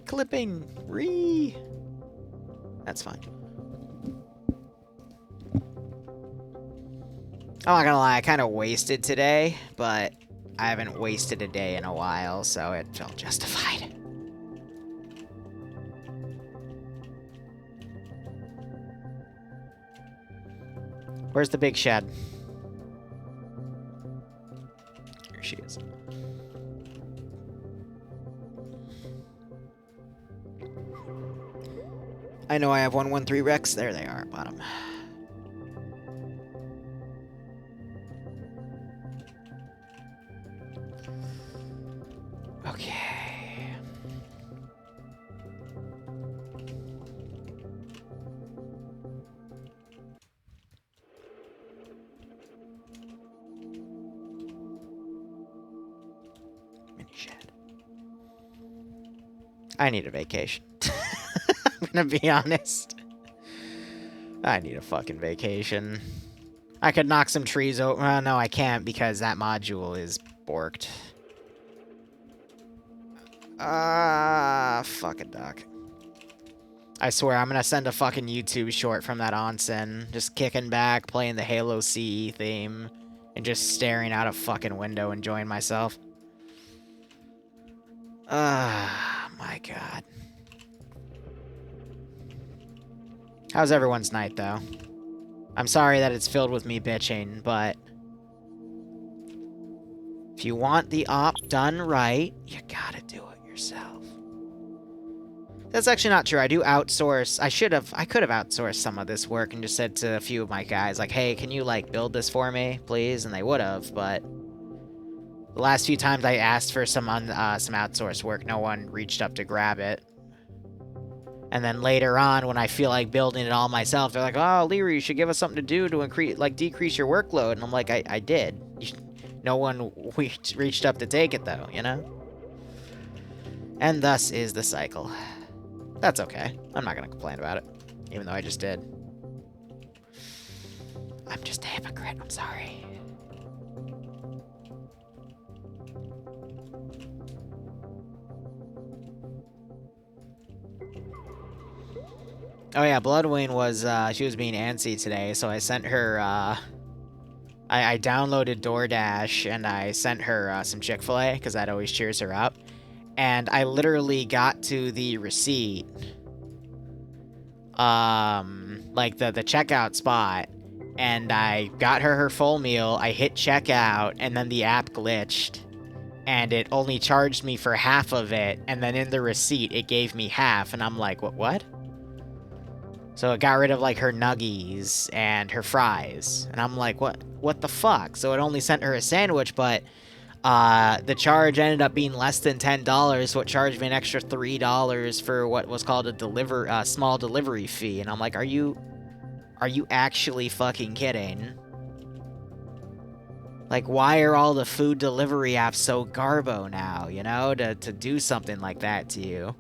Clipping! That's fine. I'm not gonna lie, I kind of wasted today, but I haven't wasted a day in a while, so it felt justified. Where's the big shed? Here she is. I know I have 113 Rex. There they are, bottom. Okay. Mini shed. I need a vacation. I'm gonna be honest. I need a fucking vacation. I could knock some trees over. Well, no, I can't because that module is borked. Fucking duck. I swear, I'm gonna send a fucking YouTube short from that onsen. Just kicking back, playing the Halo CE theme, and just staring out a fucking window, enjoying myself. My god. How's everyone's night, though? I'm sorry that it's filled with me bitching, but... if you want the op done right, you gotta do it yourself. That's actually not true. I do outsource. I could have outsourced some of this work and just said to a few of my guys, like, hey, can you, like, build this for me, please? And they would have, but... the last few times I asked for some outsourced work, no one reached up to grab it. And then later on, when I feel like building it all myself, they're like, oh, Liru, you should give us something to do to decrease your workload. And I'm like, I did. No one reached up to take it, though, you know? And thus is the cycle. That's okay. I'm not going to complain about it, even though I just did. I'm just a hypocrite. I'm sorry. Oh yeah, Bloodwing was, she was being antsy today, so I sent her, I downloaded DoorDash, and I sent her, some Chick-fil-A, because that always cheers her up. And I literally got to the receipt, like, the checkout spot, and I got her full meal, I hit checkout, and then the app glitched, and it only charged me for half of it, and then in the receipt, it gave me half, and I'm like, what? So it got rid of, like, her nuggies and her fries. And I'm like, what the fuck? So it only sent her a sandwich, but the charge ended up being less than $10, so it charged me an extra $3 for what was called a small delivery fee. And I'm like, are you actually fucking kidding? Like, why are all the food delivery apps so garbo now, you know, to do something like that to you?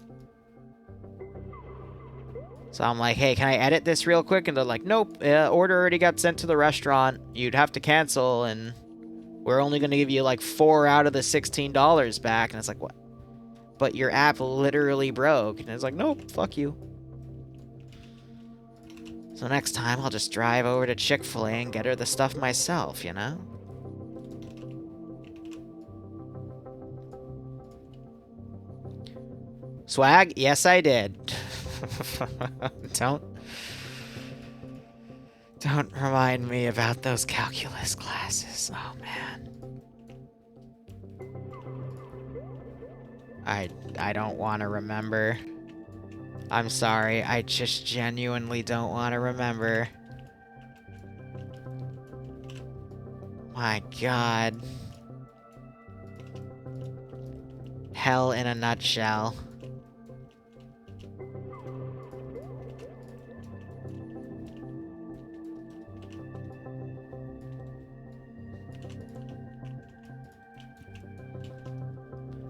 So I'm like, hey, can I edit this real quick? And they're like, nope, order already got sent to the restaurant. You'd have to cancel, and We're only going to give you like 4 out of the $16 back. And it's like, what? But your app literally broke. And it's like, nope, fuck you. So next time, I'll just drive over to Chick-fil-A and get her the stuff myself, you know? Swag? Yes, I did. Don't remind me about those calculus classes. Oh, man. I don't want to remember. I'm sorry, I just genuinely don't want to remember. My God. Hell in a nutshell.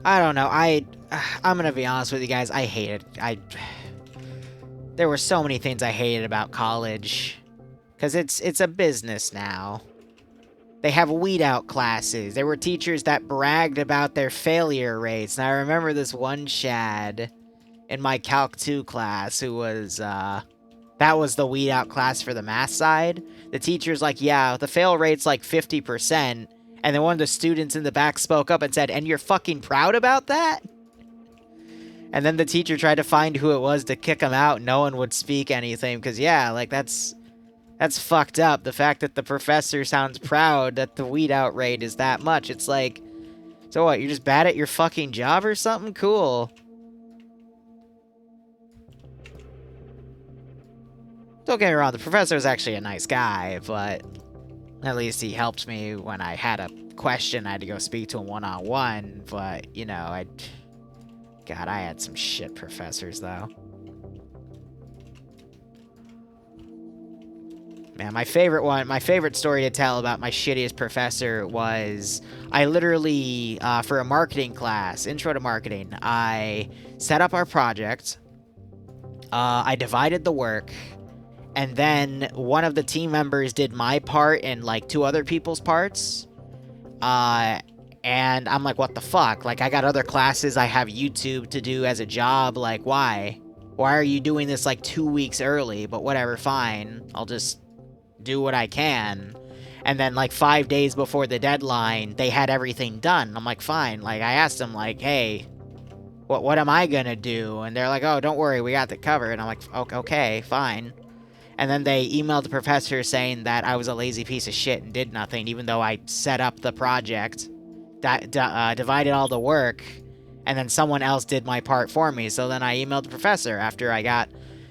I don't know, I'm gonna be honest with you guys, I hate it. There were so many things I hated about college. Because it's a business now. They have weed out classes. There were teachers that bragged about their failure rates. And I remember this one Chad in my Calc 2 class who was, that was the weed out class for the math side. The teacher's like, yeah, the fail rate's like 50%. And then one of the students in the back spoke up and said, and you're fucking proud about that? And then the teacher tried to find who it was to kick him out. No one would speak anything. Because, yeah, like, that's fucked up. The fact that the professor sounds proud that the weed out rate is that much. It's like, so what, you're just bad at your fucking job or something? Cool. Don't get me wrong, the professor was actually a nice guy, but at least he helped me when I had a question. I had to go speak to him one-on-one, but, you know, God, I had some shit professors, though. Man, my favorite story to tell about my shittiest professor was, I literally, for a marketing class, intro to marketing, I set up our project, I divided the work, and then one of the team members did my part and, like, 2 other people's parts, and I'm like, what the fuck? Like, I got other classes, I have YouTube to do as a job, like, why? Why are you doing this, like, 2 weeks early? But whatever, fine, I'll just do what I can. And then, like, 5 days before the deadline, they had everything done. I'm like, fine. Like, I asked them, like, hey, what am I gonna do? And they're like, oh, don't worry, we got it covered. And I'm like, okay, fine. And then they emailed the professor saying that I was a lazy piece of shit and did nothing, even though I set up the project, divided all the work, and then someone else did my part for me. So then I emailed the professor after I got...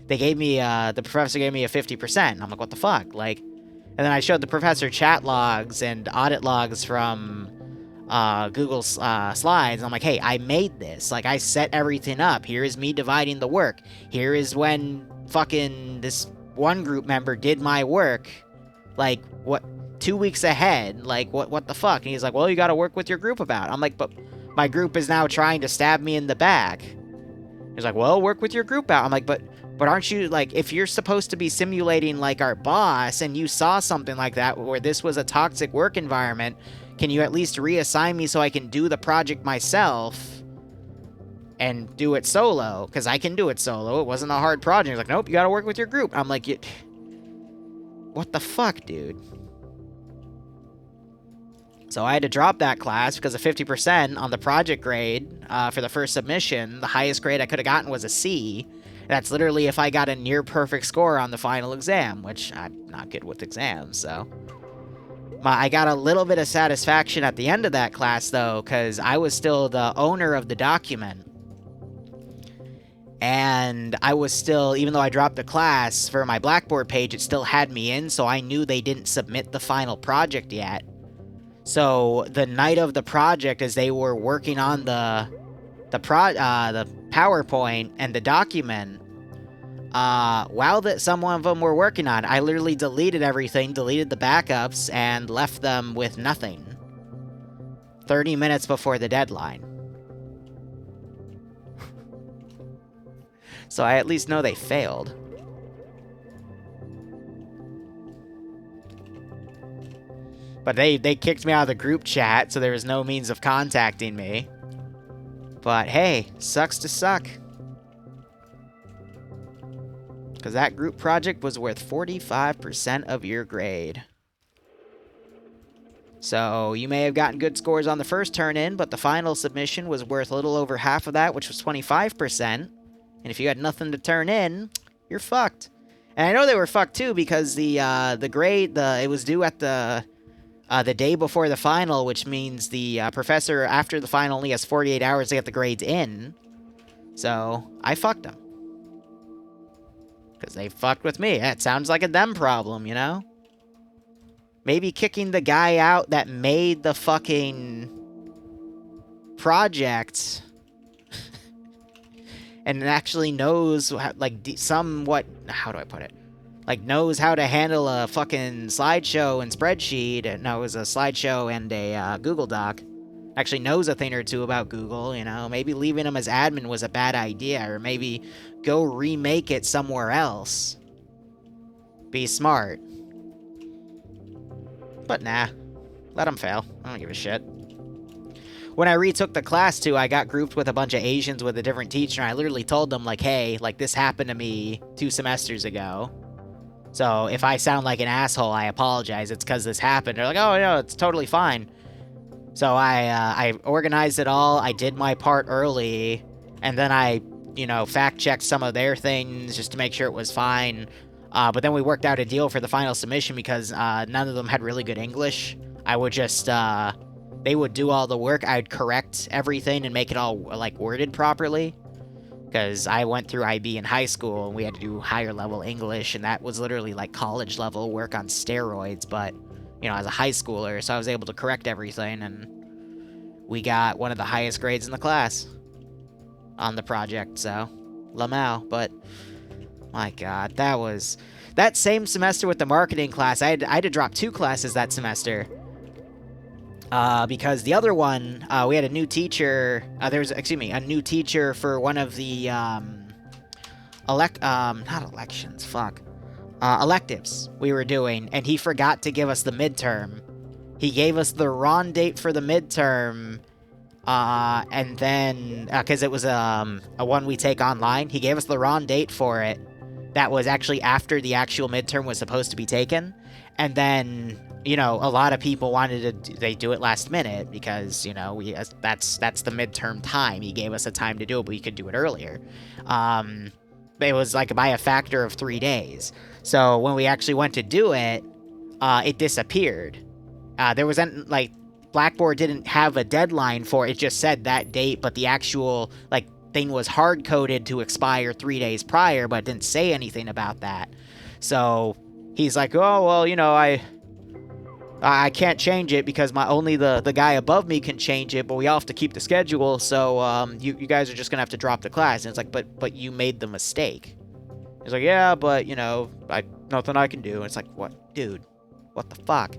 the professor gave me a 50%. I'm like, what the fuck? Like, and then I showed the professor chat logs and audit logs from Google Slides. And I'm like, hey, I made this. Like, I set everything up. Here is me dividing the work. Here is when fucking this one group member did my work. Like, what, 2 weeks ahead? Like, what the fuck? And he's like, well, you gotta work with your group about it. I'm like, but my group is now trying to stab me in the back. He's like, well, work with your group out. I'm like, but aren't you, like, if you're supposed to be simulating, like, our boss, and you saw something like that where this was a toxic work environment, can you at least reassign me so I can do the project myself and do it solo? Because I can do it solo. It wasn't a hard project. He's like, nope, you gotta work with your group. I'm like, what the fuck, dude? So I had to drop that class because of 50% on the project grade for the first submission. The highest grade I could have gotten was a C. That's literally if I got a near-perfect score on the final exam, which I'm not good with exams, so... I got a little bit of satisfaction at the end of that class, though, because I was still the owner of the document. And I was still, even though I dropped the class, for my Blackboard page, it still had me in, so I knew they didn't submit the final project yet. So, the night of the project, as they were working on the PowerPoint and the document, while some of them were working on it, I literally deleted everything, deleted the backups, and left them with nothing. 30 minutes before the deadline. So I at least know they failed. But they kicked me out of the group chat, so there was no means of contacting me. But hey, sucks to suck. Because that group project was worth 45% of your grade. So you may have gotten good scores on the first turn-in, but the final submission was worth a little over half of that, which was 25%. And if you had nothing to turn in, you're fucked. And I know they were fucked too, because the grade, it was due at the day before the final, which means the professor after the final only has 48 hours to get the grades in. So I fucked them. Because they fucked with me. It sounds like a them problem, you know? Maybe kicking the guy out that made the fucking project and actually knows, like, somewhat, how do I put it? Like, knows how to handle a fucking slideshow and spreadsheet. No, it was a slideshow and a Google Doc. Actually knows a thing or two about Google, you know? Maybe leaving him as admin was a bad idea, or maybe go remake it somewhere else. Be smart. But nah, let him fail. I don't give a shit. When I retook the class too, I got grouped with a bunch of Asians with a different teacher, and I literally told them, like, hey, like, this happened to me 2 semesters ago. So if I sound like an asshole, I apologize. It's because this happened. They're like, oh, no, it's totally fine. So I organized it all. I did my part early, and then I, you know, fact-checked some of their things just to make sure it was fine. But then we worked out a deal for the final submission because none of them had really good English. I would just, they would do all the work. I'd correct everything and make it all, like, worded properly. Because I went through IB in high school, and we had to do higher-level English, and that was literally, like, college-level work on steroids, but, you know, as a high schooler, so I was able to correct everything, and we got one of the highest grades in the class on the project, so, Lamau, but... My God, that same semester with the marketing class, I had to drop 2 classes that semester. Because the other one, we had a new teacher, a new teacher for one of the, electives we were doing, and he forgot to give us the midterm. He gave us the wrong date for the midterm, and then, because it was, a one we take online, he gave us the wrong date for it. That was actually after the actual midterm was supposed to be taken. And then, you know, a lot of people wanted to, they do it last minute because, you know, that's the midterm time. He gave us a time to do it, but we could do it earlier. It was like by a factor of 3 days. So when we actually went to do it, it disappeared. There wasn't, like, Blackboard didn't have a deadline for it. It just said that date, but the actual, like, thing was hard-coded to expire 3 days prior, but it didn't say anything about that. So he's like, oh, well, you know, I can't change it because only the guy above me can change it, but we all have to keep the schedule, so you guys are just gonna have to drop the class. And it's like, but you made the mistake. He's like, yeah, but, you know, nothing I can do. And it's like, what? Dude, what the fuck?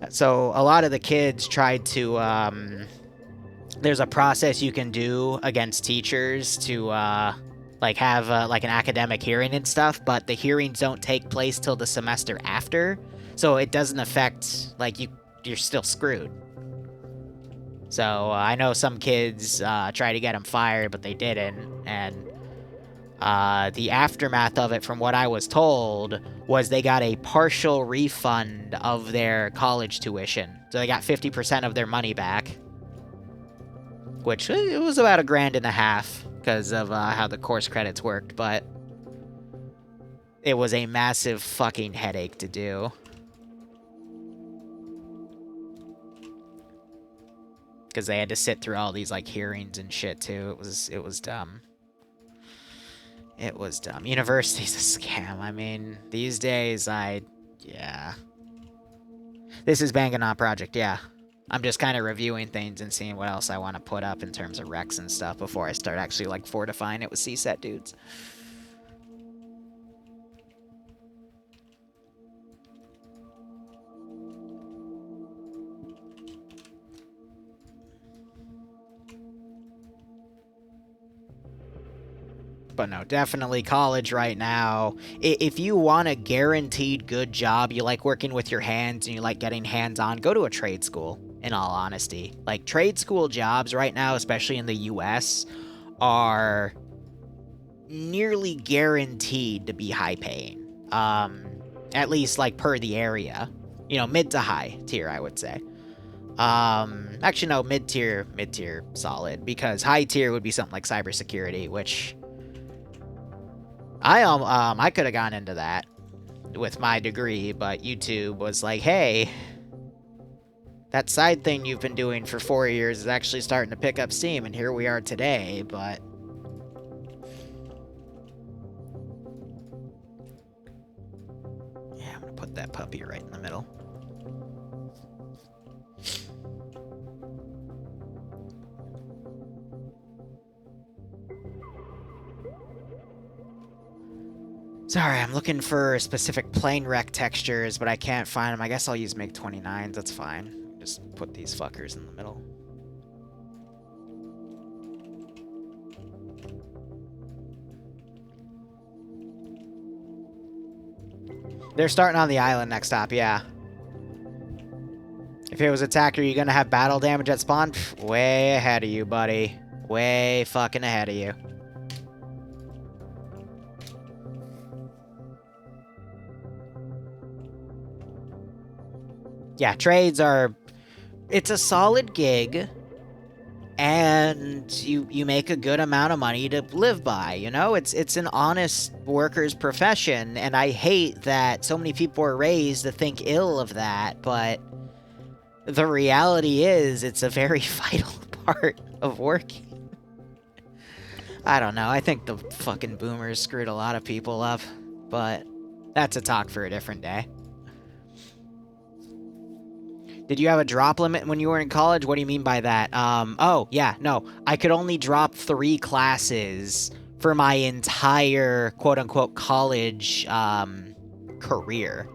So a lot of the kids tried to, there's a process you can do against teachers to, like, have, like, an academic hearing and stuff, but the hearings don't take place till the semester after, so it doesn't affect, like, you're still screwed. So, I know some kids, tried to get them fired, but they didn't, and, the aftermath of it, from what I was told, was they got a partial refund of their college tuition. So they got 50% of their money back. Which, it was about $1,500 because of how the course credits worked, but it was a massive fucking headache to do. Because they had to sit through all these, like, hearings and shit, too. It was dumb. It was dumb. University's a scam. I mean, these days, yeah. This is Banging On Project, yeah. I'm just kind of reviewing things and seeing what else I want to put up in terms of recs and stuff before I start actually, like, fortifying it with CSET dudes. But no, definitely college right now. If you want a guaranteed good job, you like working with your hands and you like getting hands-on, go to a trade school, in all honesty. Like, trade school jobs right now, especially in the US, are nearly guaranteed to be high-paying. At least, like, per the area. You know, mid to high tier, I would say. Actually, no, mid-tier, solid. Because high tier would be something like cybersecurity, which I could have gone into that with my degree, but YouTube was like, hey, that side thing you've been doing for 4 years is actually starting to pick up steam, and here we are today, but... yeah, I'm gonna put that puppy right in the middle. Sorry, I'm looking for specific plane wreck textures, but I can't find them. I guess I'll use MiG-29s, that's fine. Just put these fuckers in the middle. They're starting on the island next stop, yeah. If it was attacker, you're gonna have battle damage at spawn? Pff, way ahead of you, buddy. Way fucking ahead of you. Yeah, trades are... it's a solid gig, and you make a good amount of money to live by, you know? It's an honest worker's profession, and I hate that so many people are raised to think ill of that, but the reality is it's a very vital part of working. I don't know, I think the fucking boomers screwed a lot of people up, but that's a talk for a different day. Did you have a drop limit when you were in college? What do you mean by that? Oh, yeah, no. I could only drop 3 classes for my entire, quote-unquote, college, career.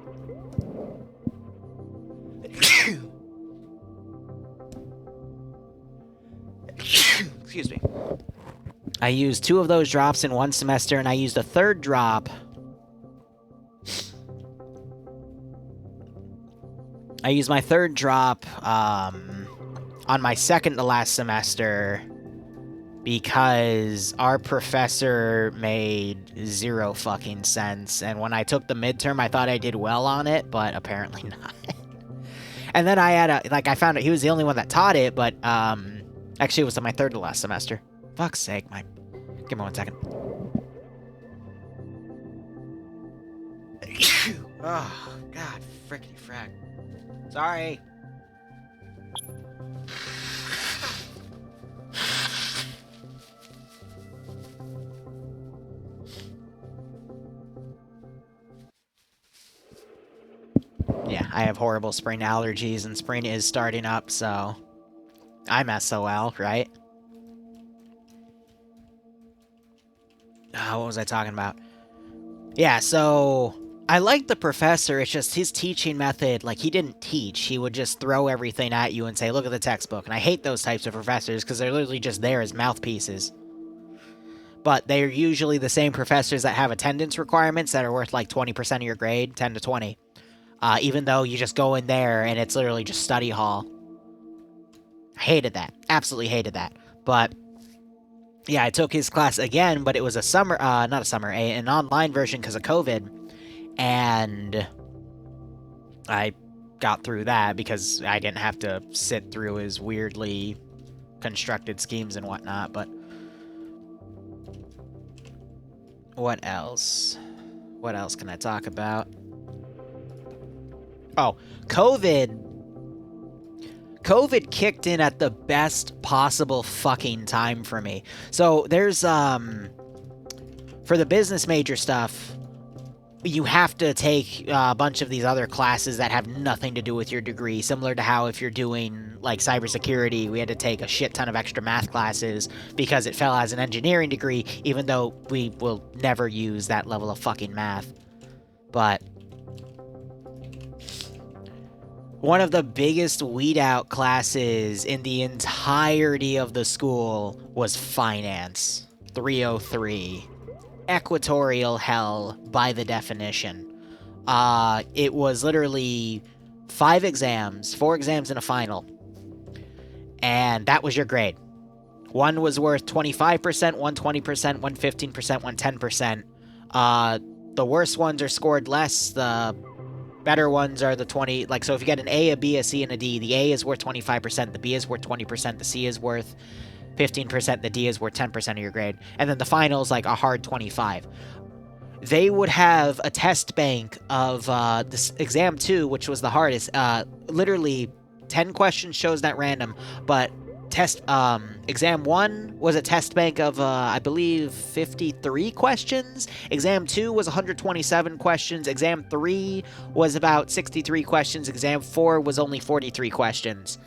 Excuse me. I used 2 of those drops in 1 semester, and I used a 3rd drop... I used my 3rd drop on my second to last semester because our professor made 0 fucking sense. And when I took the midterm, I thought I did well on it, but apparently not. And then I had I found out he was the only one that taught it, but actually it was my 3rd to last semester. Fuck's sake, give me 1 second. Oh, God, frickety frack. Sorry. Yeah, I have horrible spring allergies, and spring is starting up, so I'm SOL, right? What was I talking about? Yeah, so I like the professor, it's just his teaching method, like, he didn't teach. He would just throw everything at you and say, look at the textbook. And I hate those types of professors because they're literally just there as mouthpieces. But they're usually the same professors that have attendance requirements that are worth like 20% of your grade, 10 to 20. Even though you just go in there and it's literally just study hall. I hated that. Absolutely hated that. But yeah, I took his class again, but it was a summer, not a summer, an online version because of COVID. And I got through that because I didn't have to sit through his weirdly constructed schemes and whatnot, but... what else? What else can I talk about? Oh, COVID kicked in at the best possible fucking time for me. So there's, for the business major stuff, you have to take a bunch of these other classes that have nothing to do with your degree, similar to how if you're doing, like, cybersecurity, we had to take a shit ton of extra math classes because it fell as an engineering degree, even though we will never use that level of fucking math. But one of the biggest weed-out classes in the entirety of the school was finance, 303. equatorial hell by the definition. It was literally 4 exams and a final. And that was your grade. One was worth 25%, one 20%, one 15%, one 10%. The worst ones are scored less, the better ones are the 20, like, so if you get an A, a B, a C, and a D, the A is worth 25%, the B is worth 20%, the C is worth 15%, the D is worth 10% of your grade, and then the final's like a hard 25. They would have a test bank of this exam 2, which was the hardest, literally 10 questions chosen at random, but exam 1 was a test bank of, I believe, 53 questions. Exam 2 was 127 questions. Exam 3 was about 63 questions. Exam 4 was only 43 questions.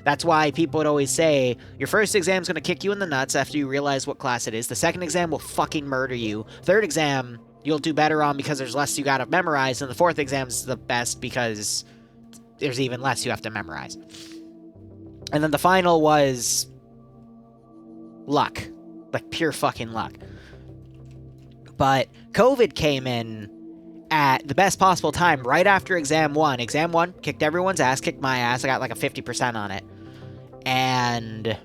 That's why people would always say, your first exam's going to kick you in the nuts after you realize what class it is. The second exam will fucking murder you. Third exam, you'll do better on because there's less you gotta memorize. And the fourth exam's the best because there's even less you have to memorize. And then the final was luck. Like, pure fucking luck. But COVID came in at the best possible time, right after Exam 1. Exam 1 kicked everyone's ass, kicked my ass. I got like a 50% on it. And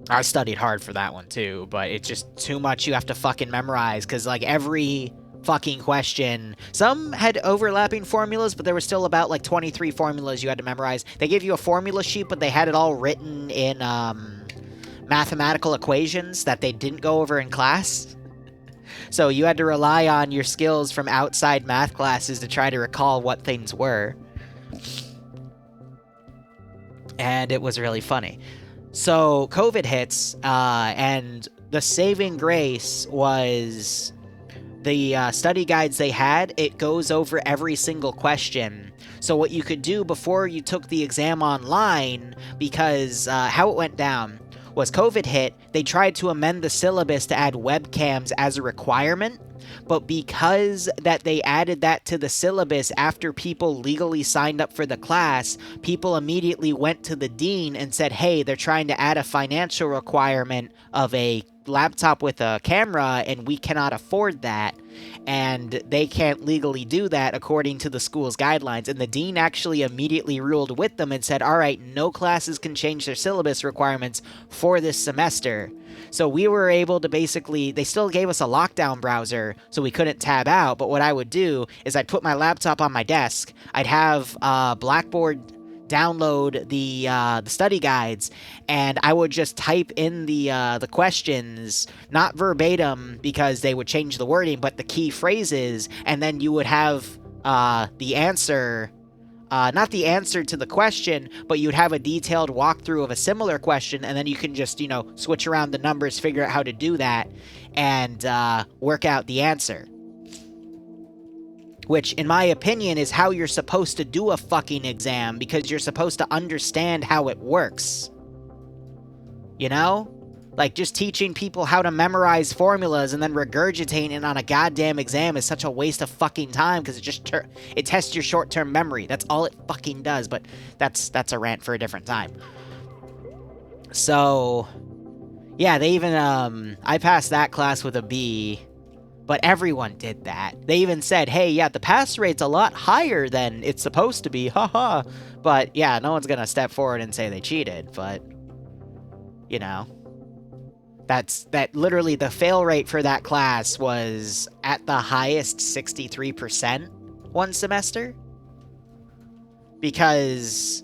I studied hard for that one too, but it's just too much you have to fucking memorize, because like every fucking question, some had overlapping formulas, but there was still about like 23 formulas you had to memorize. They gave you a formula sheet, but they had it all written in mathematical equations that they didn't go over in class. So you had to rely on your skills from outside math classes to try to recall what things were. And it was really funny. So COVID hits, and the saving grace was the study guides they had. It goes over every single question. So what you could do before you took the exam online, because how it went down was COVID hit, they tried to amend the syllabus to add webcams as a requirement, but because that they added that to the syllabus after people legally signed up for the class, people immediately went to the dean and said, hey, they're trying to add a financial requirement of a laptop with a camera, and we cannot afford that, and they can't legally do that according to the school's guidelines. And the dean actually immediately ruled with them and said, all right, no classes can change their syllabus requirements for this semester. So we were able to basically, they still gave us a lockdown browser, so we couldn't tab out, but what I would do is I'd put my laptop on my desk, I'd have Blackboard download the study guides, and I would just type in the questions, not verbatim because they would change the wording, but the key phrases, and then you would have the answer, not the answer to the question, but you'd have a detailed walkthrough of a similar question, and then you can just, switch around the numbers, figure out how to do that, and work out the answer. Which, in my opinion, is how you're supposed to do a fucking exam, because you're supposed to understand how it works. You know? Like, just teaching people how to memorize formulas and then regurgitating it on a goddamn exam is such a waste of fucking time, because it tests your short-term memory. That's all it fucking does, but that's a rant for a different time. So, yeah, they even, I passed that class with a B. But everyone did that. They even said, hey, yeah, the pass rate's a lot higher than it's supposed to be, haha. But, yeah, no one's gonna step forward and say they cheated, but, that literally, the fail rate for that class was at the highest 63% one semester. Because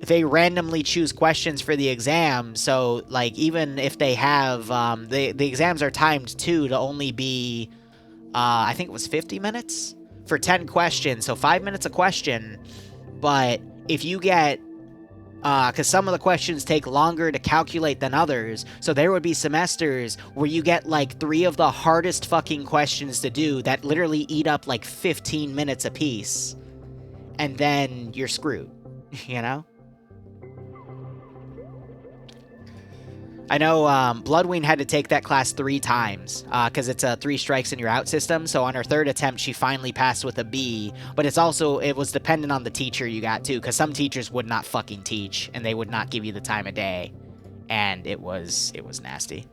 they randomly choose questions for the exam, so, like, even if they have, the exams are timed, too, to only be, I think it was 50 minutes? For 10 questions, so 5 minutes a question, but if you get, because some of the questions take longer to calculate than others, so there would be semesters where you get, like, 3 of the hardest fucking questions to do that literally eat up, like, 15 minutes apiece, and then you're screwed, I know Bloodwing had to take that class 3 times, because it's a 3 strikes and you're out system, so on her 3rd attempt, she finally passed with a B, but it was dependent on the teacher you got, too, because some teachers would not fucking teach, and they would not give you the time of day, and it was nasty.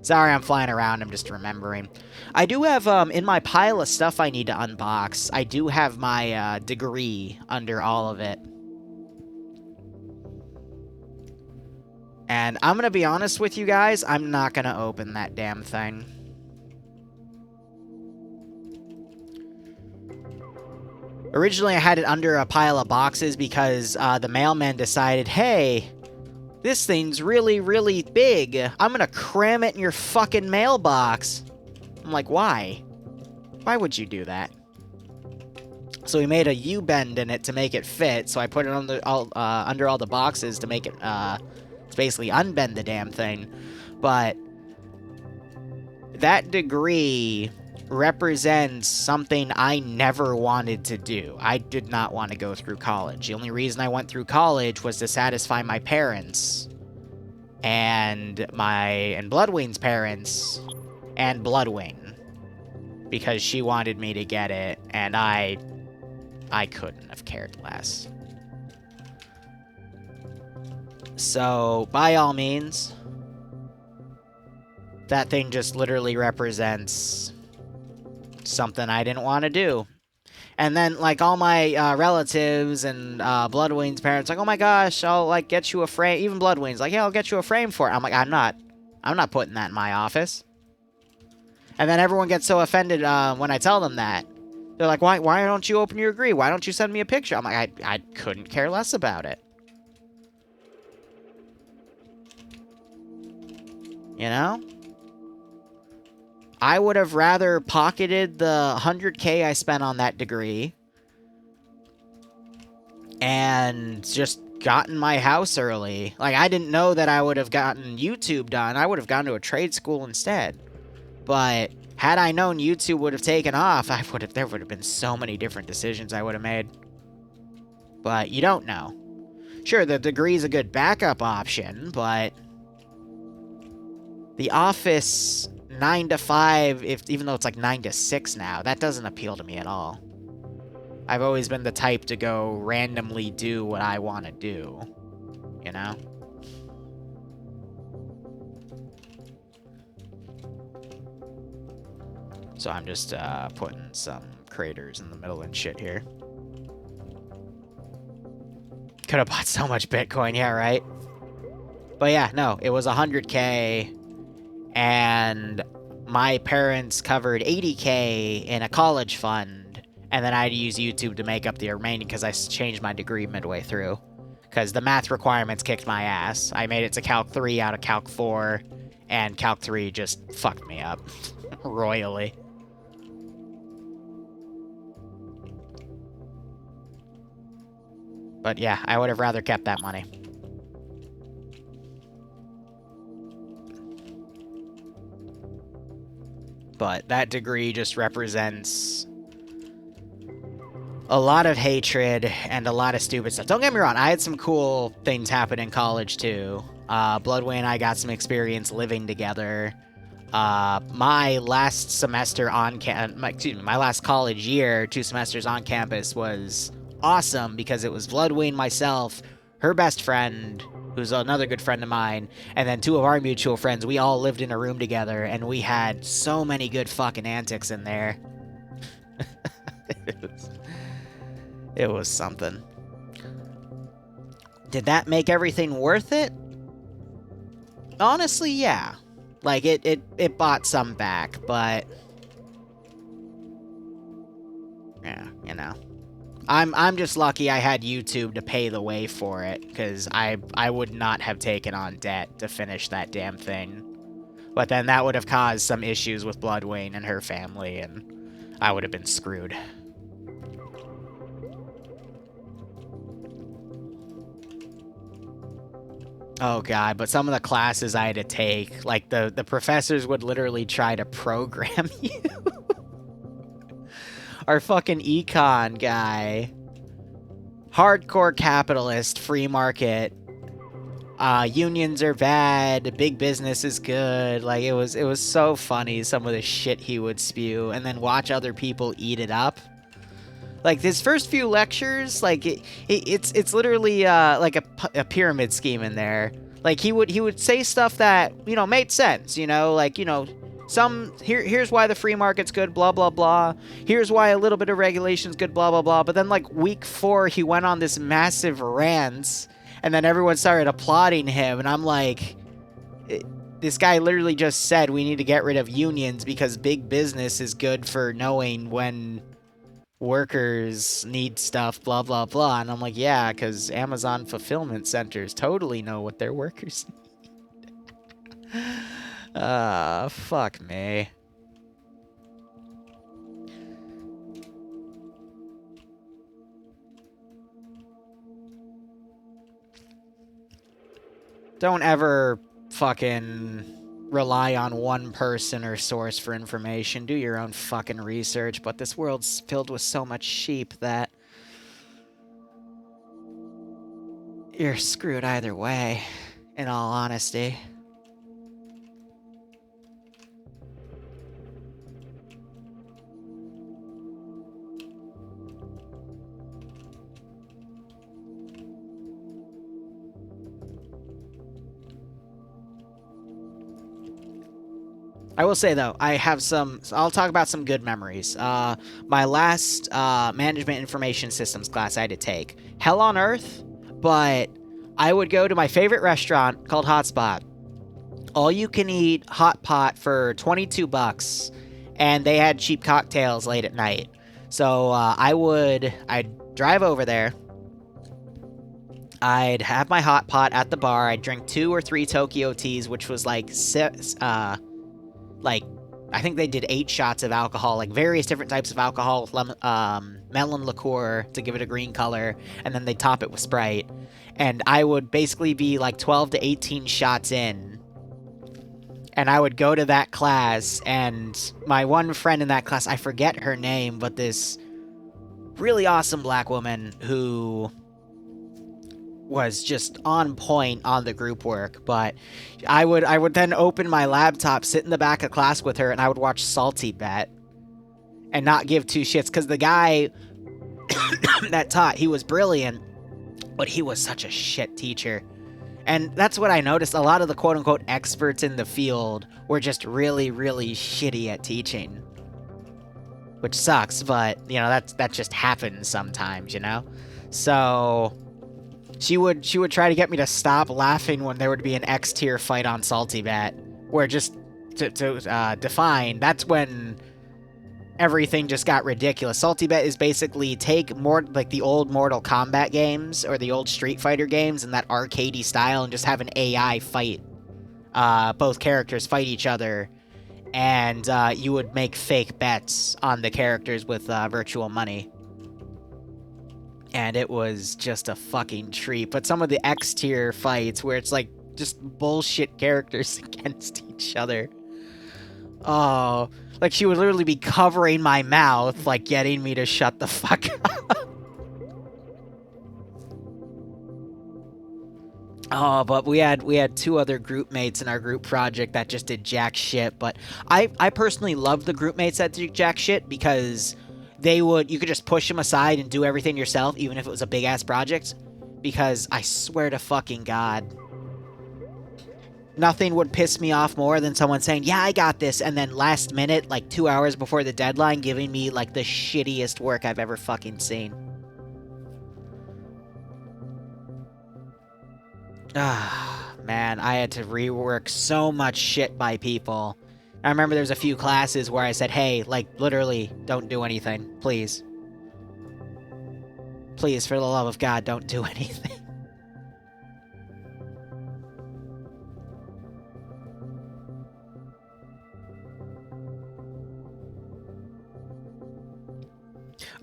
Sorry, I'm flying around. I'm just remembering. I do have, in my pile of stuff I need to unbox, I do have my, degree under all of it. And I'm gonna be honest with you guys, I'm not gonna open that damn thing. Originally, I had it under a pile of boxes because, the mailman decided, hey, this thing's really, really big. I'm gonna cram it in your fucking mailbox. I'm like, why? Why would you do that? So he made a U-bend in it to make it fit, so I put it under all the boxes to make it, to basically unbend the damn thing. But that degree represents something I never wanted to do. I did not want to go through college. The only reason I went through college was to satisfy my parents and Bloodwing's parents and Bloodwing, because she wanted me to get it, and I couldn't have cared less. So, by all means, that thing just literally represents something I didn't want to do. And then, like, all my relatives and Bloodwing's parents, like, oh my gosh, I'll, like, get you a frame. Even Bloodwing's like, yeah, I'll get you a frame for it. I'm like, I'm not putting that in my office. And then everyone gets so offended when I tell them that. They're like, why don't you open your degree? Why don't you send me a picture? I'm like, I couldn't care less about it. You know? I would have rather pocketed the $100K I spent on that degree and just gotten my house early. Like, I didn't know that I would have gotten YouTube done. I would have gone to a trade school instead. But had I known YouTube would have taken off, there would have been so many different decisions I would have made. But you don't know. Sure, the degree's a good backup option, but the office 9 to 5, even though it's like 9 to 6 now, that doesn't appeal to me at all. I've always been the type to go randomly do what I want to do, you know? So I'm just putting some craters in the middle and shit here. Could have bought so much Bitcoin, yeah, right? But yeah, no, it was 100K. And my parents covered 80K in a college fund, and then I had to use YouTube to make up the remaining because I changed my degree midway through. Because the math requirements kicked my ass. I made it to Calc 3 out of Calc 4, and Calc 3 just fucked me up royally. But yeah, I would have rather kept that money. But that degree just represents a lot of hatred and a lot of stupid stuff. Don't get me wrong, I had some cool things happen in college too. Bloodway and I got some experience living together. My last semester on my last college year, 2 semesters on campus, was awesome because it was Bloodwayne, myself, her best friend, who's another good friend of mine, and then 2 of our mutual friends. We all lived in a room together, and we had so many good fucking antics in there. It was something. Did that make everything worth it? Honestly, yeah. Like, it bought some back, but yeah, you know. I'm just lucky I had YouTube to pay the way for it, because I would not have taken on debt to finish that damn thing. But then that would have caused some issues with Bloodwayne and her family, and I would have been screwed. Oh god, but some of the classes I had to take, like the professors would literally try to program you. Our fucking econ guy. Hardcore capitalist, free market. Unions are bad, big business is good. Like, it was so funny, some of the shit he would spew, and then watch other people eat it up. Like, his first few lectures, like, it's literally, like, a pyramid scheme in there. Like, he would say stuff that, you know, made sense, you know, like, you know, here's why the free market's good, blah, blah, blah. Here's why a little bit of regulation's good, blah, blah, blah. But then, like, week 4, he went on this massive rant, and then everyone started applauding him, and I'm like, this guy literally just said we need to get rid of unions because big business is good for knowing when workers need stuff, blah, blah, blah. And I'm like, yeah, because Amazon fulfillment centers totally know what their workers need. Fuck me. Don't ever fucking rely on one person or source for information. Do your own fucking research, but this world's filled with so much sheep that you're screwed either way, in all honesty. I will say, though, I'll talk about some good memories. My last management information systems class I had to take. Hell on earth, but I would go to my favorite restaurant called Hotspot. All you can eat hot pot for $22, and they had cheap cocktails late at night. So I'd drive over there. I'd have my hot pot at the bar. I'd drink 2 or 3 Tokyo teas, which was like I think they did 8 shots of alcohol, like various different types of alcohol, melon liqueur to give it a green color, and then they top it with Sprite. And I would basically be like 12 to 18 shots in, and I would go to that class, and my one friend in that class, I forget her name, but this really awesome black woman who was just on point on the group work, but I would then open my laptop, sit in the back of class with her, and I would watch Salty Bet and not give 2 shits, because the guy that taught, he was brilliant, but he was such a shit teacher. And that's what I noticed. A lot of the quote-unquote experts in the field were just really, really shitty at teaching, which sucks, but, you know, that just happens sometimes, you know? So she would try to get me to stop laughing when there would be an X-tier fight on Salty Bet, where just to define, that's when everything just got ridiculous. Salty Bet is basically take more like the old Mortal Kombat games or the old Street Fighter games in that arcadey style and just have an AI fight. Both characters fight each other, and you would make fake bets on the characters with virtual money. And it was just a fucking treat. But some of the X-tier fights where it's like just bullshit characters against each other. Oh, like she would literally be covering my mouth, like getting me to shut the fuck up. Oh, but we had 2 other group mates in our group project that just did jack shit. But I personally love the group mates that do jack shit because you could just push them aside and do everything yourself, even if it was a big ass project. Because I swear to fucking God, nothing would piss me off more than someone saying, yeah, I got this, and then last minute, like 2 hours before the deadline, giving me like the shittiest work I've ever fucking seen. Ah, man, I had to rework so much shit by people. I remember there's a few classes where I said, hey, like, literally, don't do anything, please. Please, for the love of God, don't do anything.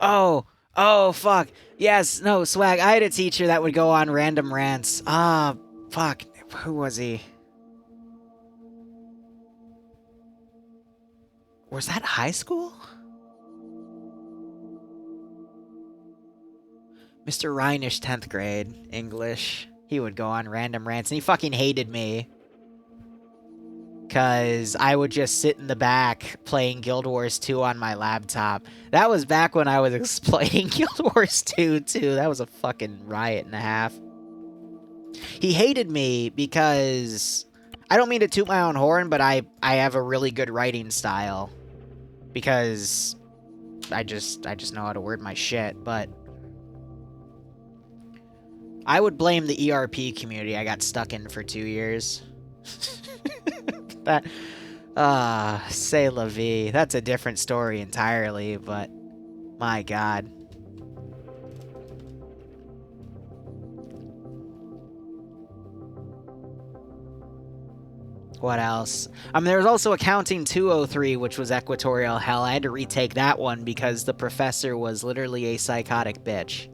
Oh, fuck. Yes, no, Swag, I had a teacher that would go on random rants. Fuck, who was he? Was that high school? Mr. Reinish, 10th grade, English. He would go on random rants, and he fucking hated me. Because I would just sit in the back playing Guild Wars 2 on my laptop. That was back when I was exploiting Guild Wars 2, too. That was a fucking riot and a half. He hated me because I don't mean to toot my own horn, but I have a really good writing style because I just know how to word my shit, but I would blame the ERP community I got stuck in for 2 years. That c'est la vie. That's a different story entirely, but my god. What else? There was also Accounting 203, which was equatorial hell. I had to retake that one because the professor was literally a psychotic bitch.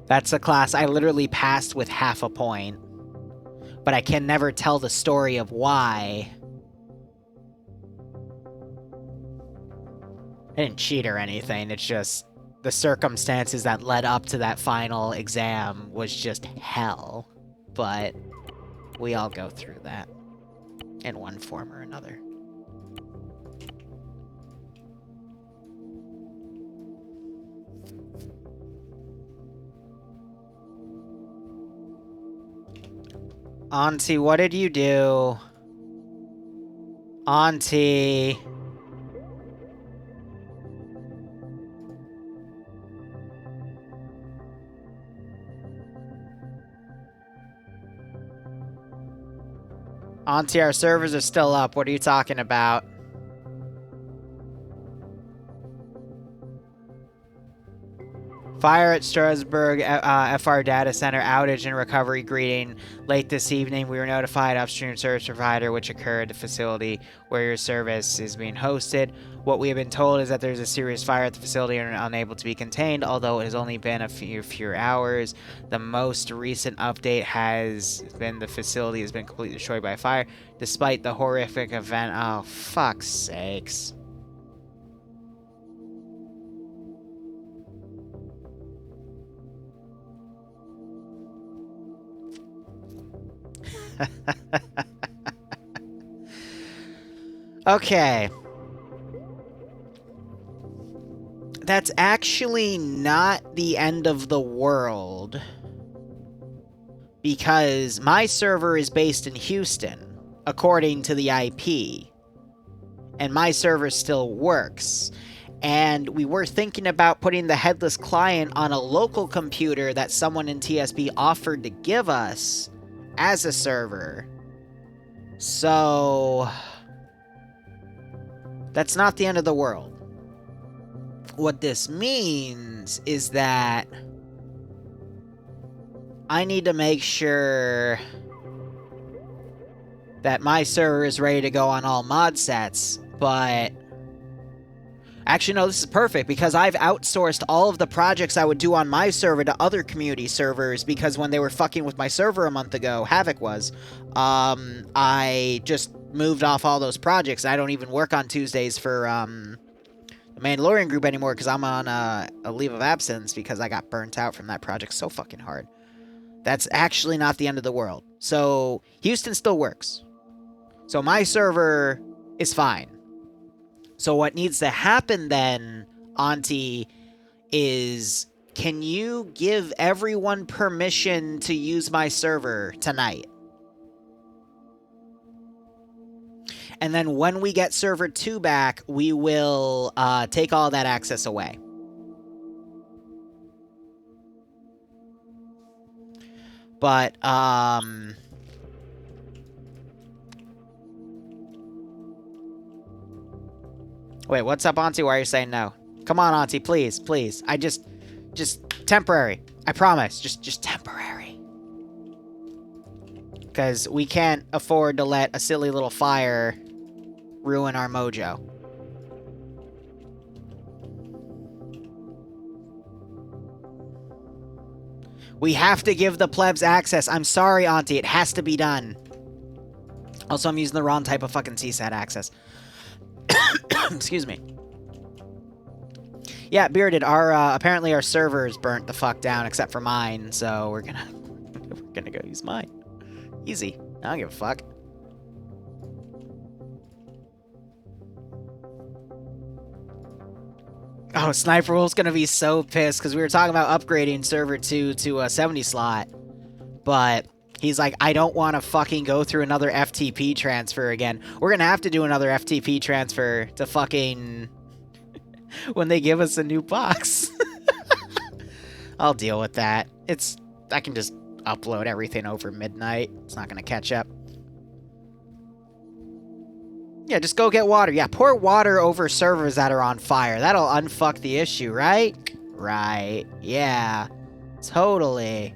That's a class I literally passed with half a point. But I can never tell the story of why. I didn't cheat or anything, it's just the circumstances that led up to that final exam was just hell. But we all go through that in one form or another. Auntie, what did you do? Auntie. Auntie, our servers are still up. What are you talking about? Fire at Strasbourg, FR data center outage and recovery greeting. Late this evening, we were notified upstream service provider, which occurred at the facility where your service is being hosted. What we have been told is that there's a serious fire at the facility and unable to be contained, although it has only been a few hours. The most recent update has been the facility has been completely destroyed by fire, despite the horrific event. Oh, fuck's sakes. Okay. That's actually not the end of the world, because my server is based in Houston, according to the IP, and my server still works. And we were thinking about putting the headless client on a local computer that someone in TSP offered to give us as a server. So that's not the end of the world. What this means is that I need to make sure that my server is ready to go on all mod sets, but actually, no, this is perfect because I've outsourced all of the projects I would do on my server to other community servers, because when they were fucking with my server a month ago, Havoc was, I just moved off all those projects. I don't even work on Tuesdays for the Mandalorian group anymore because I'm on a leave of absence because I got burnt out from that project so fucking hard. That's actually not the end of the world. So Houston still works. So my server is fine. So what needs to happen then, Auntie, is can you give everyone permission to use my server tonight? And then when we get server 2 back, we will take all that access away. But, wait, what's up, Auntie? Why are you saying no? Come on, Auntie, please, please. Just temporary. I promise. Just temporary. Because we can't afford to let a silly little fire ruin our mojo. We have to give the plebs access. I'm sorry, Auntie. It has to be done. Also, I'm using the wrong type of fucking CSAT access. Excuse me. Yeah, Bearded, apparently our servers burnt the fuck down except for mine, so we're gonna go use mine. Easy. I don't give a fuck. Oh, Sniper Wolf's gonna be so pissed because we were talking about upgrading server 2 to a 70 slot, but he's like, I don't want to fucking go through another FTP transfer again. We're gonna have to do another FTP transfer to fucking when they give us a new box. I'll deal with that. I can just upload everything over midnight. It's not gonna catch up. Yeah, just go get water. Yeah, pour water over servers that are on fire. That'll unfuck the issue, right? Right. Yeah. Totally.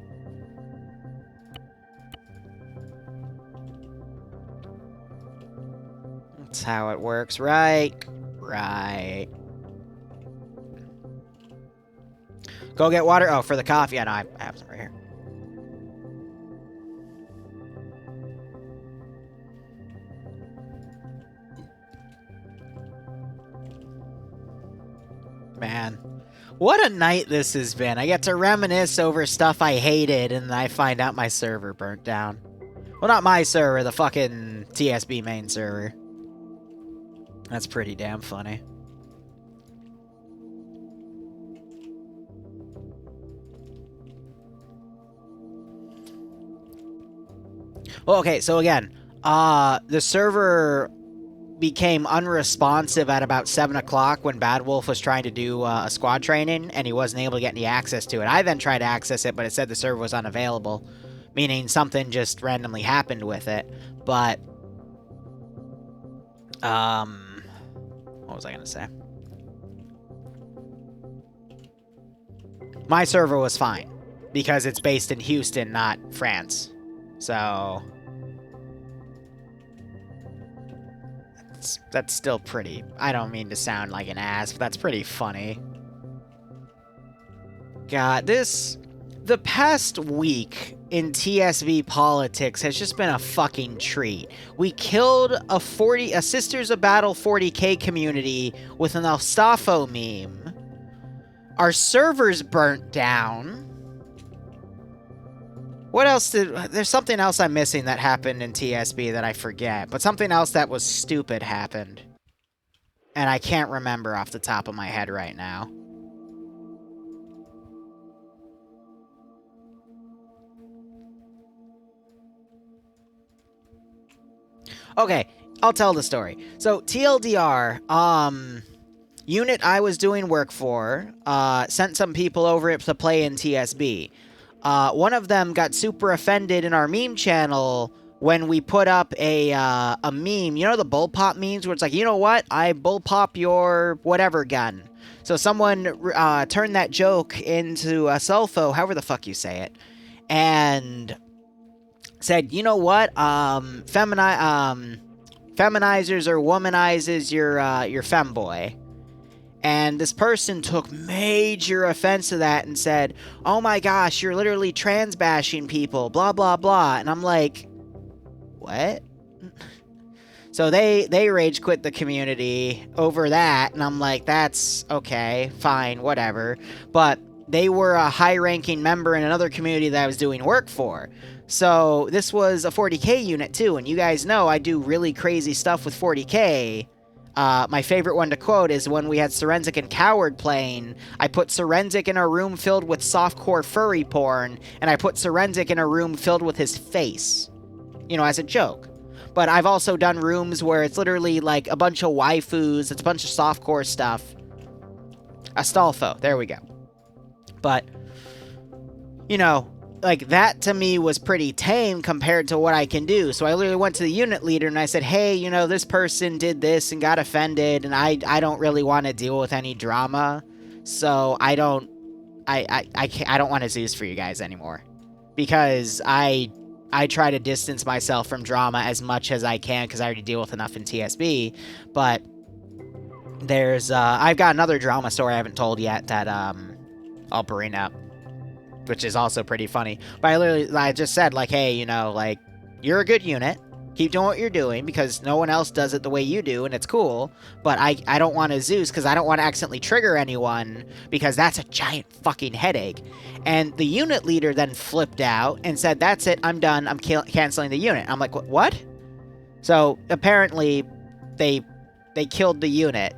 That's how it works, right? Right. Go get water. Oh, for the coffee. Yeah, no, I have some right here. Man, what a night this has been. I get to reminisce over stuff I hated, and then I find out my server burnt down. Well, not my server, the fucking TSB main server. That's pretty damn funny. Well, okay, so again, the server became unresponsive at about 7 o'clock when Bad Wolf was trying to do a squad training, and he wasn't able to get any access to it. I then tried to access it, but it said the server was unavailable, meaning something just randomly happened with it. But, what was I going to say? My server was fine, because it's based in Houston, not France. So that's still pretty... I don't mean to sound like an ass, but that's pretty funny. God, the past week in TSV politics has just been a fucking treat. We killed a Sisters of Battle 40k community with an Alstafo meme. Our servers burnt down. What else there's something else I'm missing that happened in TSB that I forget, but something else that was stupid happened. And I can't remember off the top of my head right now. Okay, I'll tell the story. So, TLDR, unit I was doing work for, sent some people over to play in TSB. One of them got super offended in our meme channel when we put up a meme. You know the bullpop memes where it's like, you know what? I bullpop your whatever gun. So someone turned that joke into a selfo, however the fuck you say it, and said, you know what? Feminizers or womanizes your femboy. And this person took major offense to that and said, oh my gosh, you're literally trans bashing people, blah, blah, blah. And I'm like, what? So they rage quit the community over that. And I'm like, that's okay, fine, whatever. But they were a high-ranking member in another community that I was doing work for. So this was a 40k unit too. And you guys know I do really crazy stuff with 40k. My favorite one to quote is when we had Serenzic and Coward playing. I put Serenzic in a room filled with softcore furry porn, and I put Serenzic in a room filled with his face. You know, as a joke. But I've also done rooms where it's literally like a bunch of waifus, it's a bunch of softcore stuff. Astolfo, there we go. But, you know, like, that to me was pretty tame compared to what I can do. So I literally went to the unit leader and I said, hey, you know, this person did this and got offended, and I don't really want to deal with any drama. So I don't want to Zeus for you guys anymore. Because I try to distance myself from drama as much as I can, because I already deal with enough in TSB. But there's, I've got another drama story I haven't told yet that, I'll bring up, which is also pretty funny. But I just said, like, hey, you know, like, you're a good unit. Keep doing what you're doing, because no one else does it the way you do, and it's cool. But I don't want to Zeus, because I don't want to accidentally trigger anyone, because that's a giant fucking headache. And the unit leader then flipped out and said, that's it, I'm done, I'm canceling the unit. I'm like, what? So, apparently, they killed the unit.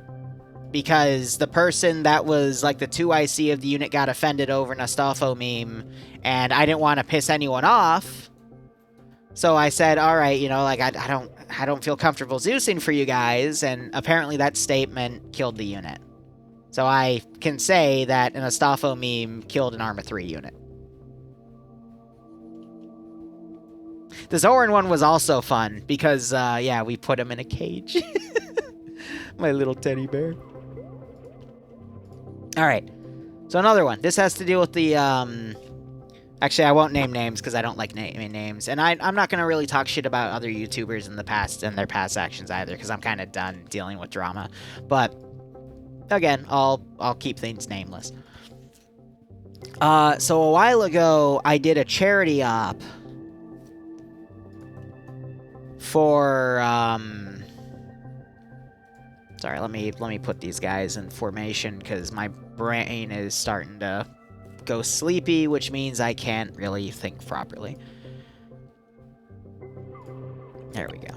because the person that was like the 2IC of the unit got offended over an Astolfo meme, and I didn't want to piss anyone off. So I said, all right, you know, like, I don't feel comfortable Zeusing for you guys, and apparently that statement killed the unit. So I can say that an Astolfo meme killed an Arma 3 unit. The Zoran one was also fun, because, yeah, we put him in a cage. My little teddy bear. Alright, so another one. This has to do with the, actually, I won't name names because I don't like naming names. And I'm not going to really talk shit about other YouTubers in the past and their past actions either, because I'm kind of done dealing with drama. But, again, I'll keep things nameless. So a while ago, I did a charity op for, sorry, let me put these guys in formation, because my brain is starting to go sleepy, which means I can't really think properly. There we go.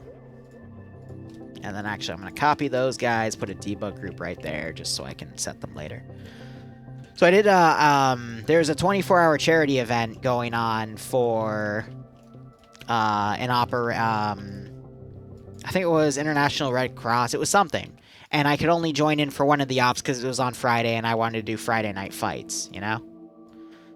And then actually I'm going to copy those guys, put a debug group right there, just so I can set them later. So I did, there's a 24-hour charity event going on for, I think it was International Red Cross. It was something. And I could only join in for one of the ops because it was on Friday, and I wanted to do Friday night fights, you know?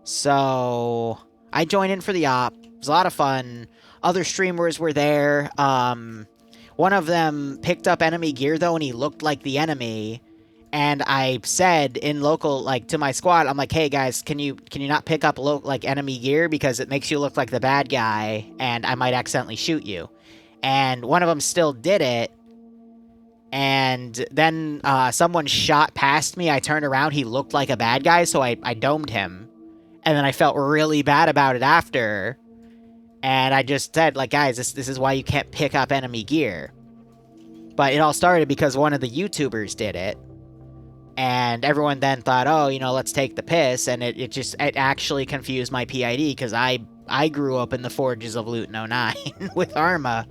So I joined in for the op. It was a lot of fun. Other streamers were there. One of them picked up enemy gear, though, and he looked like the enemy. And I said in local, like, to my squad, I'm like, hey, guys, can you not pick up, like, enemy gear? Because it makes you look like the bad guy, and I might accidentally shoot you. And one of them still did it. And then someone shot past me. I turned around. He looked like a bad guy, so I domed him. And then I felt really bad about it after. And I just said, like, guys, this is why you can't pick up enemy gear. But it all started because one of the YouTubers did it. And everyone then thought, oh, you know, let's take the piss. And it actually confused my PID, because I grew up in the forges of Luton 09 with Arma.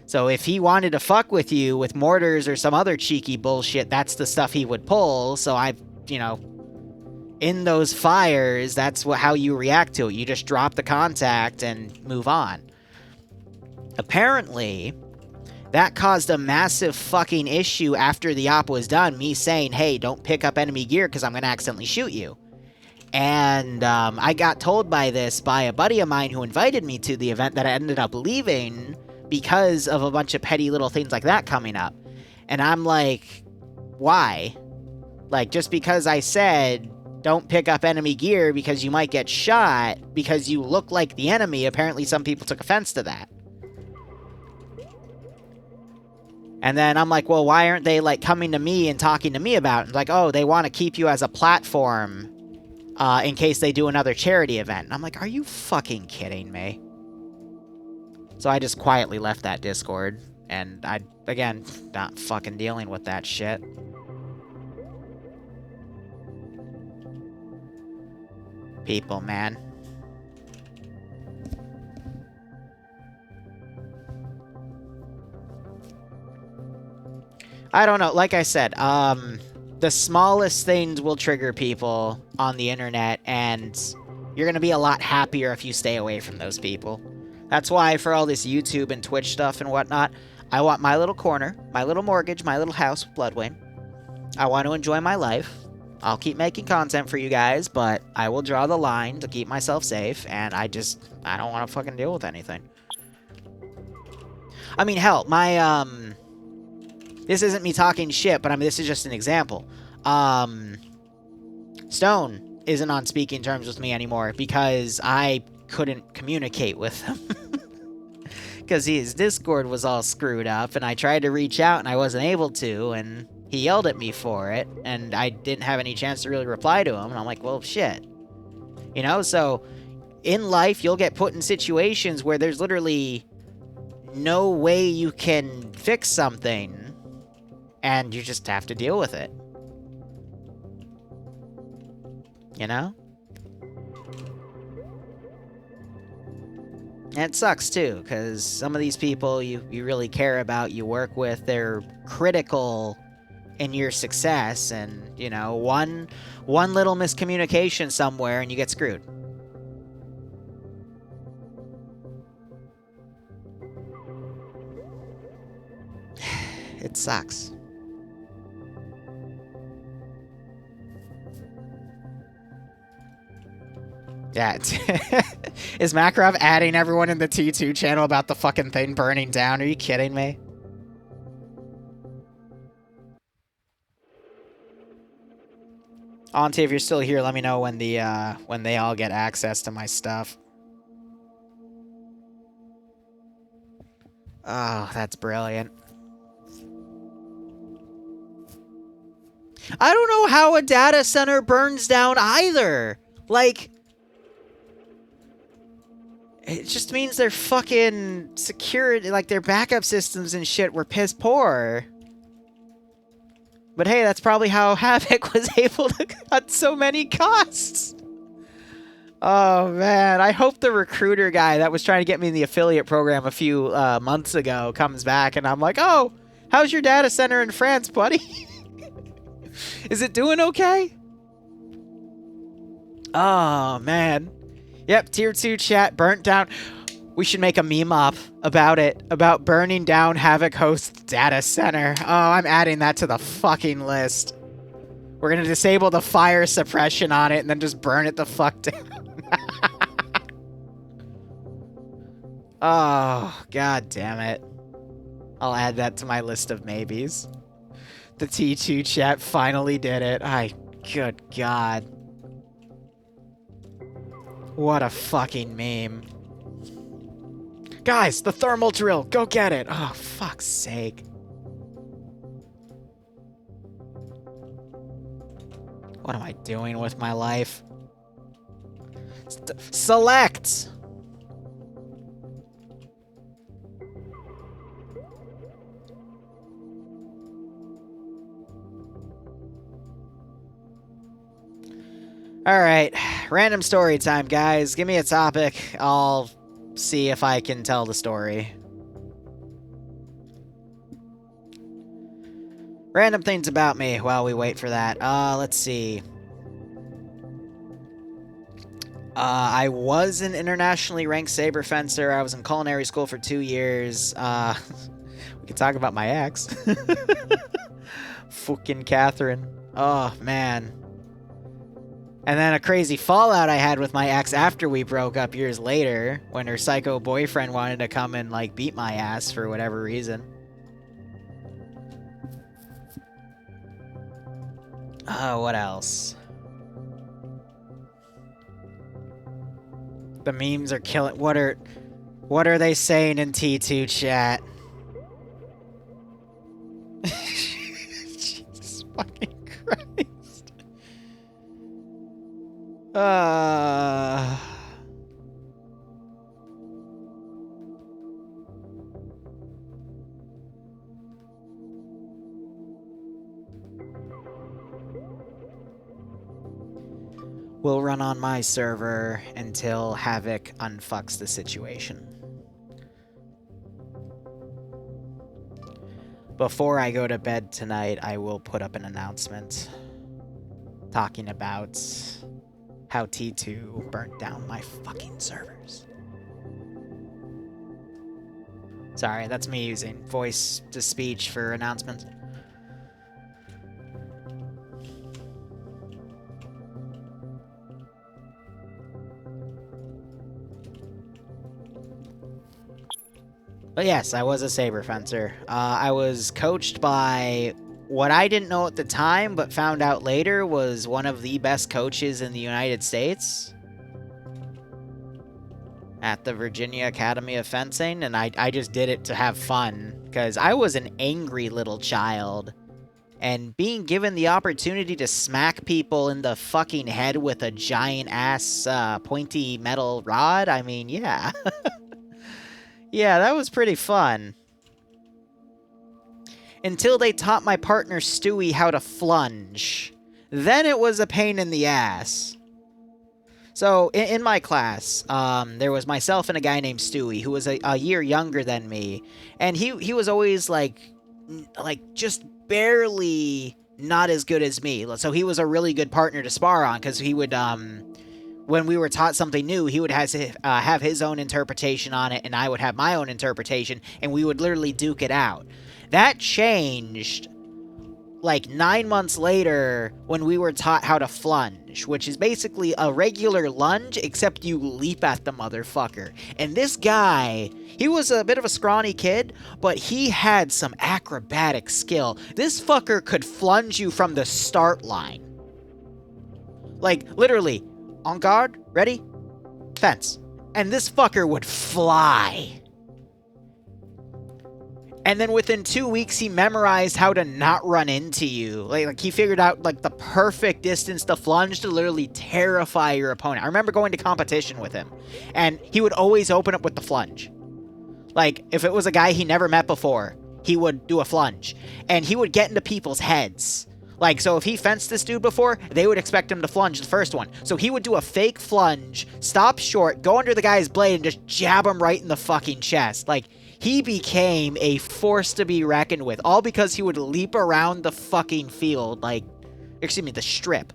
So if he wanted to fuck with you with mortars or some other cheeky bullshit, that's the stuff he would pull. So you know, in those fires, that's how you react to it. You just drop the contact and move on. Apparently, that caused a massive fucking issue after the op was done. Me saying, hey, don't pick up enemy gear because I'm going to accidentally shoot you. And I got told by a buddy of mine who invited me to the event that I ended up leaving because of a bunch of petty little things like that coming up. And I'm like, why? Like, just because I said, don't pick up enemy gear because you might get shot because you look like the enemy, apparently some people took offense to that. And then I'm like, well, why aren't they, like, coming to me and talking to me about it? Like, oh, they want to keep you as a platform in case they do another charity event. And I'm like, are you fucking kidding me? So I just quietly left that Discord, and again, not fucking dealing with that shit. People, man. I don't know, like I said, the smallest things will trigger people on the internet, and you're gonna be a lot happier if you stay away from those people. That's why for all this YouTube and Twitch stuff and whatnot, I want my little corner, my little mortgage, my little house with Bloodwing. I want to enjoy my life. I'll keep making content for you guys, but I will draw the line to keep myself safe, and I don't want to fucking deal with anything. I mean, hell, my, this isn't me talking shit, but I mean, this is just an example. Stone isn't on speaking terms with me anymore because I couldn't communicate with him. Because his Discord was all screwed up, and I tried to reach out, and I wasn't able to, and he yelled at me for it, and I didn't have any chance to really reply to him, and I'm like, well, shit. You know, so in life, you'll get put in situations where there's literally no way you can fix something, and you just have to deal with it. You know? And it sucks, too, because some of these people you really care about, you work with, they're critical in your success, and, you know, one little miscommunication somewhere and you get screwed. It sucks. Yeah, is Makarov adding everyone in the T2 channel about the fucking thing burning down? Are you kidding me? Auntie, if you're still here, let me know when they all get access to my stuff. Oh, that's brilliant. I don't know how a data center burns down either. Like, it just means their fucking security, like their backup systems and shit were piss poor. But hey, that's probably how Havoc was able to cut so many costs. Oh, man. I hope the recruiter guy that was trying to get me in the affiliate program a few months ago comes back and I'm like, oh, how's your data center in France, buddy? Is it doing okay? Oh, man. Yep, Tier 2 chat burnt down. We should make a meme up about it, about burning down Havoc Host's data center. Oh, I'm adding that to the fucking list. We're gonna disable the fire suppression on it and then just burn it the fuck down. Oh, god damn it. I'll add that to my list of maybes. The T2 chat finally did it. Good god. What a fucking meme. Guys, the thermal drill, go get it. Oh, fuck's sake. What am I doing with my life? Select! Alright, random story time, guys. Give me a topic. I'll see if I can tell the story. Random things about me while we wait for that. Let's see. I was an internationally ranked saber fencer. I was in culinary school for 2 years. We can talk about my ex. Fucking Catherine. Oh, man. And then a crazy fallout I had with my ex after we broke up years later, when her psycho boyfriend wanted to come and, like, beat my ass for whatever reason. What else? The memes are killing. What are they saying in T2 chat? Jesus fucking Christ. We'll run on my server until Havoc unfucks the situation. Before I go to bed tonight, I will put up an announcement talking about how T2 burnt down my fucking servers. Sorry, that's me using voice to speech for announcements. But yes, I was a saber fencer. I was coached by what I didn't know at the time, but found out later was one of the best coaches in the United States at the Virginia Academy of Fencing, and I just did it to have fun, because I was an angry little child, and being given the opportunity to smack people in the fucking head with a giant-ass pointy metal rod, I mean, yeah. Yeah, that was pretty fun. Until they taught my partner Stewie how to flunge. Then it was a pain in the ass. So, in my class, there was myself and a guy named Stewie, who was a year younger than me. And he was always, like, just barely not as good as me. So he was a really good partner to spar on, because he would, when we were taught something new, he would have his own interpretation on it, and I would have my own interpretation, and we would literally duke it out. That changed like 9 months later when we were taught how to flunge, which is basically a regular lunge, except you leap at the motherfucker. And this guy, he was a bit of a scrawny kid, but he had some acrobatic skill. This fucker could flunge you from the start line. Like, literally, on guard, ready, fence. And this fucker would fly. And then within 2 weeks, he memorized how to not run into you. Like he figured out like the perfect distance to flunge to literally terrify your opponent. I remember going to competition with him, and he would always open up with the flunge. Like, if it was a guy he never met before, he would do a flunge. And he would get into people's heads. Like, so if he fenced this dude before, they would expect him to flunge the first one. So he would do a fake flunge, stop short, go under the guy's blade, and just jab him right in the fucking chest. Like, he became a force to be reckoned with, all because he would leap around the fucking field, like, excuse me, the strip.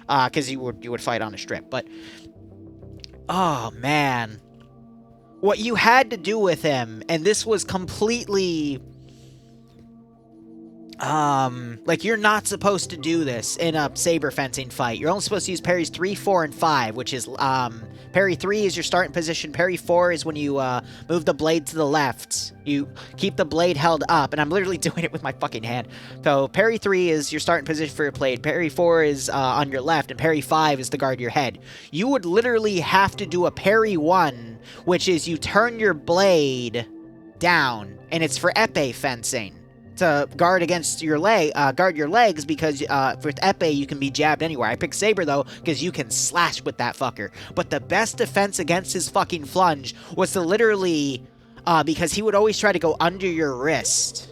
Because you would fight on a strip. But, oh, man. What you had to do with him, and this was completely... like, you're not supposed to do this in a saber fencing fight. You're only supposed to use parries 3, 4, and 5, which is, parry 3 is your starting position. Parry 4 is when you, move the blade to the left. You keep the blade held up, and I'm literally doing it with my fucking hand. So, parry 3 is your starting position for your blade. Parry 4 is, on your left, and parry 5 is to guard your head. You would literally have to do a parry 1, which is you turn your blade down, and it's for epee fencing. To guard against your guard your legs, because with epee you can be jabbed anywhere. I picked saber though because you can slash with that fucker. But the best defense against his fucking flunge was to literally, because he would always try to go under your wrist.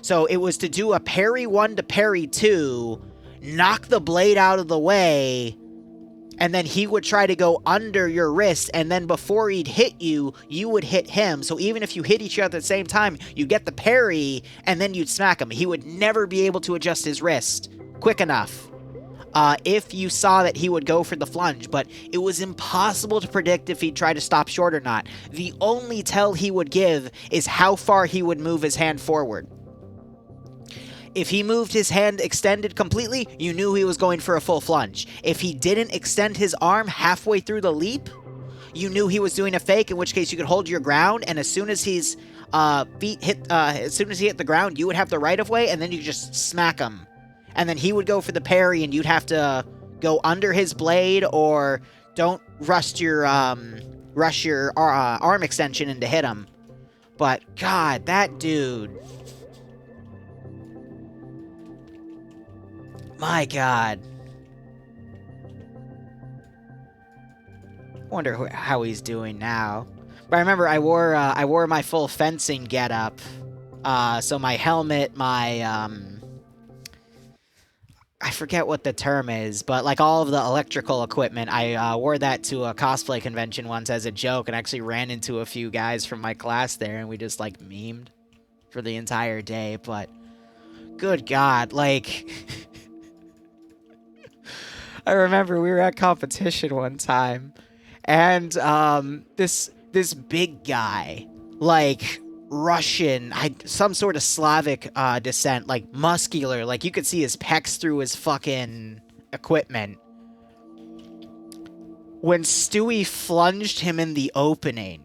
So it was to do a parry 1 to parry 2, knock the blade out of the way, and then he would try to go under your wrist, and then before he'd hit you, you would hit him. So even if you hit each other at the same time, you get the parry, and then you'd smack him. He would never be able to adjust his wrist quick enough if you saw that he would go for the flunge, but it was impossible to predict if he'd try to stop short or not. The only tell he would give is how far he would move his hand forward. If he moved his hand extended completely, you knew he was going for a full flunge. If he didn't extend his arm halfway through the leap, you knew he was doing a fake, in which case you could hold your ground, and as soon as his feet hit, as soon as he hit the ground, you would have the right of way, and then you could just smack him. And then he would go for the parry, and you'd have to go under his blade, or don't rush your arm extension in to hit him. But, God, that dude... My God. Wonder how he's doing now. But I remember I wore my full fencing getup. So my helmet, my I forget what the term is, but like all of the electrical equipment, I wore that to a cosplay convention once as a joke, and actually ran into a few guys from my class there, and we just like memed for the entire day. But good God, like. I remember we were at competition one time, and this big guy, like Russian, some sort of Slavic descent, like muscular, like you could see his pecs through his fucking equipment. When Stewie flunged him in the opening,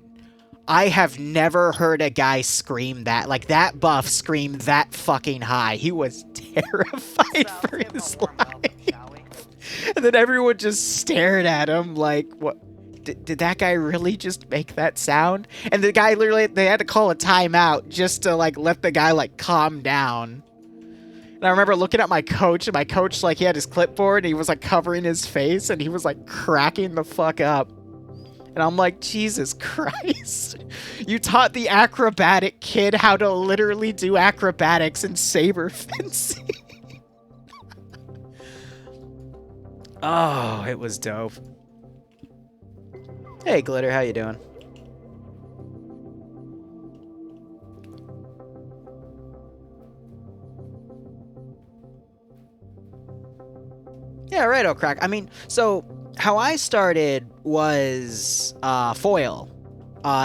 I have never heard a guy scream that. Like, that buff screamed that fucking high. He was terrified for his life. And then everyone just stared at him like, what? Did that guy really just make that sound? And the guy literally, they had to call a timeout just to, like, let the guy, like, calm down. And I remember looking at my coach, and my coach, like, he had his clipboard, and he was, like, covering his face, and he was, like, cracking the fuck up. And I'm like, Jesus Christ. You taught the acrobatic kid how to literally do acrobatics and saber fencing. Oh, it was dope. Hey, Glitter, how you doing? Yeah, right, Crack. I mean, so how I started was foil.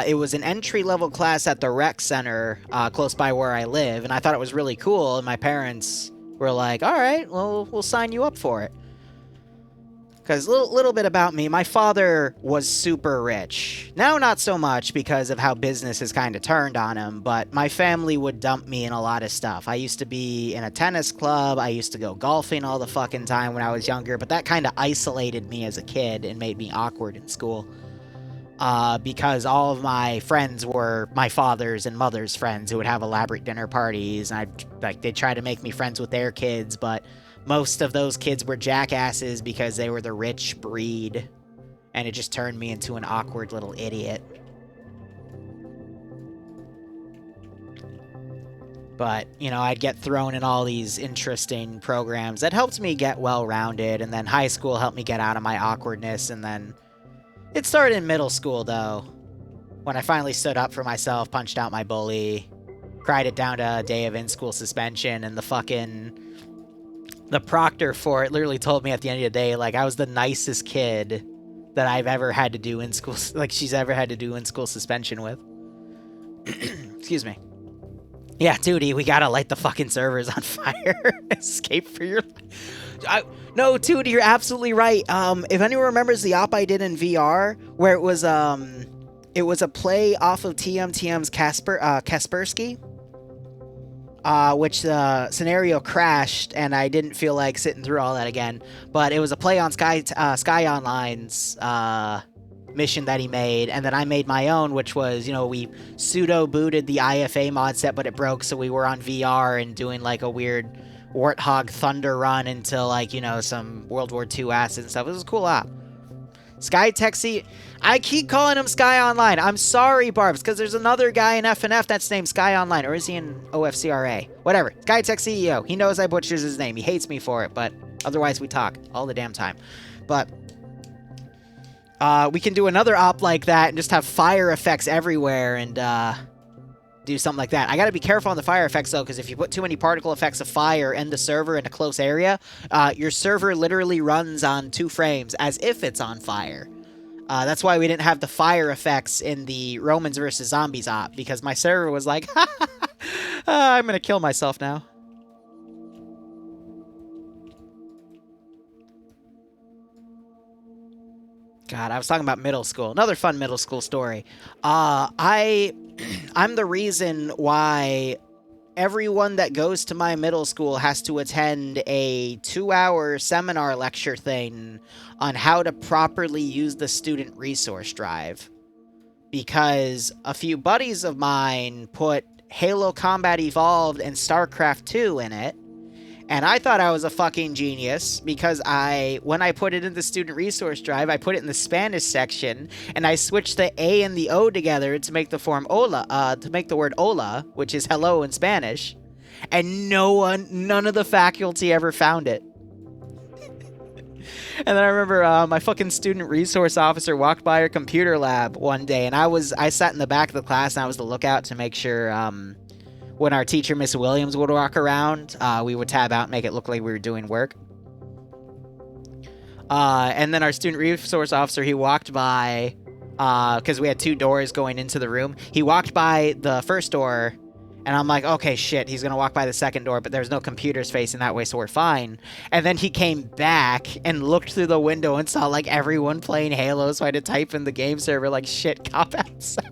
It was an entry-level class at the rec center close by where I live, and I thought it was really cool, and my parents were like, all right, well, we'll sign you up for it. Because little bit about me, my father was super rich. Now not so much because of how business has kind of turned on him, but my family would dump me in a lot of stuff. I used to be in a tennis club, I used to go golfing all the fucking time when I was younger, but that kind of isolated me as a kid and made me awkward in school. Because all of my friends were my father's and mother's friends who would have elaborate dinner parties, and they'd try to make me friends with their kids, but most of those kids were jackasses because they were the rich breed, and it just turned me into an awkward little idiot. But, you know, I'd get thrown in all these interesting programs that helped me get well-rounded, and then high school helped me get out of my awkwardness, and then it started in middle school, though, when I finally stood up for myself, punched out my bully, cried it down to a day of in-school suspension, and the proctor for it literally told me at the end of the day, like, I was the nicest kid that I've ever had to do in school, like, she's ever had to do in-school suspension with. Excuse me. Yeah, Tootie, we gotta light the fucking servers on fire. Escape for your life. No, Tootie, you're absolutely right. If anyone remembers the op I did in VR, where it was a play off of TM's Kaspersky, which the scenario crashed, and I didn't feel like sitting through all that again. But it was a play on Sky Online's mission that he made, and then I made my own, which was, you know, we pseudo-booted the IFA mod set, but it broke, so we were on VR and doing, like, a weird Warthog Thunder run into, like, you know, some World War II acid and stuff. It was a cool op. Sky Texie, I keep calling him Sky Online. I'm sorry, Barbs, because there's another guy in FNF that's named Sky Online, or is he in OFCRA? Whatever. Sky Tech CEO. He knows I butchers his name. He hates me for it, but otherwise we talk all the damn time. But we can do another op like that and just have fire effects everywhere and do something like that. I gotta be careful on the fire effects, though, because if you put too many particle effects of fire in the server in a close area, your server literally runs on 2 frames as if it's on fire. That's why we didn't have the fire effects in the Romans vs. Zombies op, because my server was like, I'm gonna kill myself now. God, I was talking about middle school. Another fun middle school story. I'm the reason why everyone that goes to my middle school has to attend a 2-hour seminar lecture thing on how to properly use the student resource drive. Because a few buddies of mine put Halo Combat Evolved and StarCraft 2 in it, and I thought I was a fucking genius because when I put it in the student resource drive, I put it in the Spanish section, and I switched the A and the O together to make the form hola, to make the word hola, which is hello in Spanish, and none of the faculty ever found it. And then I remember my fucking student resource officer walked by our computer lab one day, and I sat in the back of the class, and I was the lookout to make sure when our teacher, Miss Williams, would walk around, we would tab out and make it look like we were doing work. And then our student resource officer, he walked by, because we had 2 doors going into the room. He walked by the first door, and I'm like, okay, shit, he's going to walk by the second door, but there's no computers facing that way, so we're fine. And then he came back and looked through the window and saw, like, everyone playing Halo, so I had to type in the game server, like, shit, cop outside.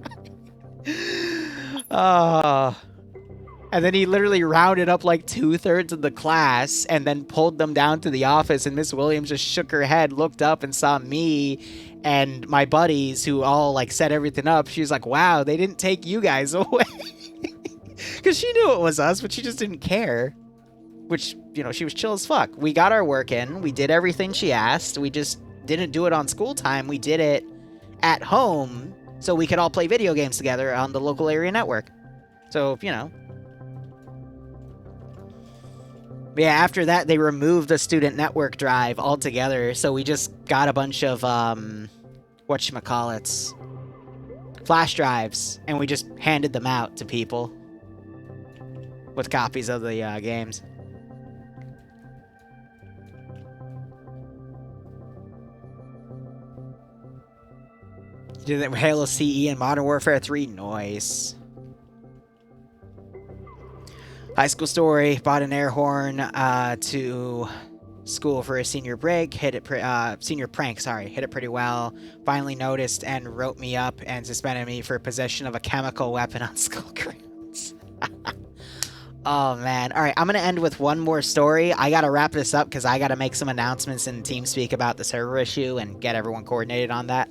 And then he literally rounded up like 2/3 of the class and then pulled them down to the office, and Miss Williams just shook her head, looked up, and saw me and my buddies who all like set everything up. She was like, wow, they didn't take you guys away. Because she knew it was us, but she just didn't care. Which, you know, she was chill as fuck. We got our work in. We did everything she asked. We just didn't do it on school time. We did it at home so we could all play video games together on the local area network. So, you know. Yeah, after that, they removed the student network drive altogether, so we just got a bunch of, whatchamacallits, flash drives, and we just handed them out to people with copies of the games. Did it Halo CE and Modern Warfare 3? Nice. High school story. Bought an air horn to school for a senior break. Senior prank, sorry. Hit it pretty well. Finally noticed and wrote me up and suspended me for possession of a chemical weapon on school grounds. Oh, man. All right, I'm going to end with one more story. I got to wrap this up because I got to make some announcements in TeamSpeak about the server issue and get everyone coordinated on that.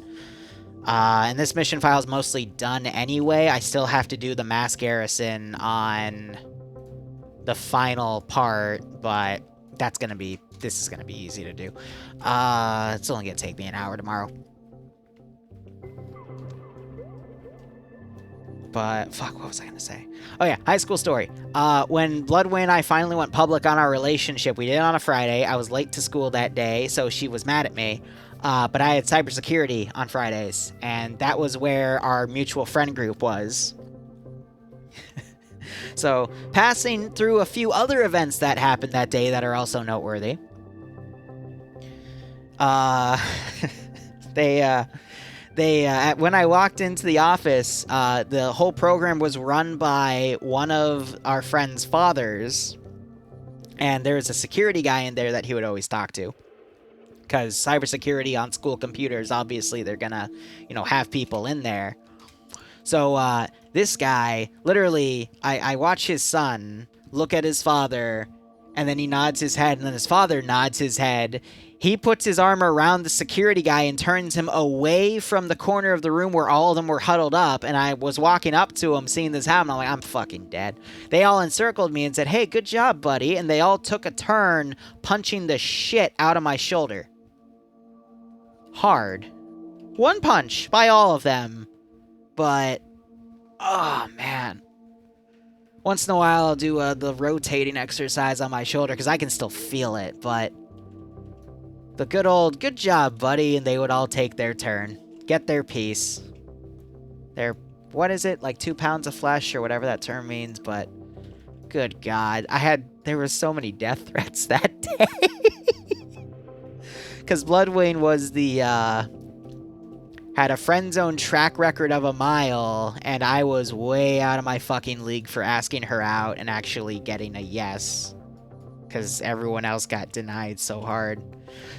And this mission file is mostly done anyway. I still have to do the mass garrison on the final part, but this is going to be easy to do. It's only going to take me an hour tomorrow. But, fuck, what was I going to say? Oh, yeah, high school story. When Bloodway and I finally went public on our relationship, we did it on a Friday. I was late to school that day, so she was mad at me. But I had cybersecurity on Fridays, and that was where our mutual friend group was. So, passing through a few other events that happened that day that are also noteworthy. When I walked into the office, the whole program was run by one of our friend's fathers, and there was a security guy in there that he would always talk to. Because cybersecurity on school computers, obviously they're gonna, have people in there. So, this guy, literally, I watch his son look at his father, and then he nods his head, and then his father nods his head. He puts his arm around the security guy and turns him away from the corner of the room where all of them were huddled up, and I was walking up to him, seeing this happen. I'm like, I'm fucking dead. They all encircled me and said, hey, good job, buddy, and they all took a turn punching the shit out of my shoulder. Hard. One punch by all of them. But, oh, man. Once in a while, I'll do the rotating exercise on my shoulder, because I can still feel it, but the good old, good job, buddy, and they would all take their turn. Get their piece. What is it, like 2 pounds of flesh, or whatever that term means, but good God. There were so many death threats that day. Because Bloodwayne was had a friend zone track record of a mile, and I was way out of my fucking league for asking her out and actually getting a yes. Because everyone else got denied so hard.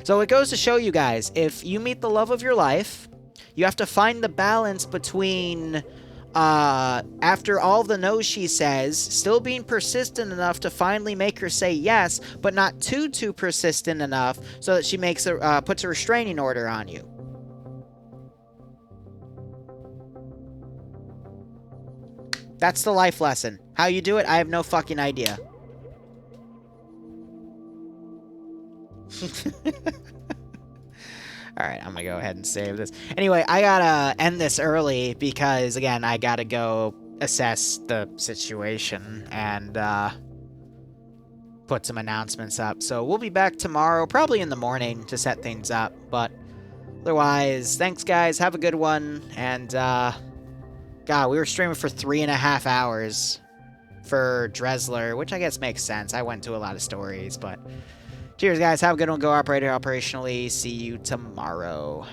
So it goes to show you guys, if you meet the love of your life, you have to find the balance between, after all the no's she says, still being persistent enough to finally make her say yes, but not too persistent enough so that she puts a restraining order on you. That's the life lesson. How you do it, I have no fucking idea. Alright, I'm gonna go ahead and save this. Anyway, I gotta end this early because, again, I gotta go assess the situation and put some announcements up. So we'll be back tomorrow, probably in the morning, to set things up. But otherwise, thanks, guys. Have a good one. And, God, we were streaming for 3.5 hours for Dresler, which I guess makes sense. I went to a lot of stories, but cheers, guys. Have a good one. Go operator operationally. See you tomorrow.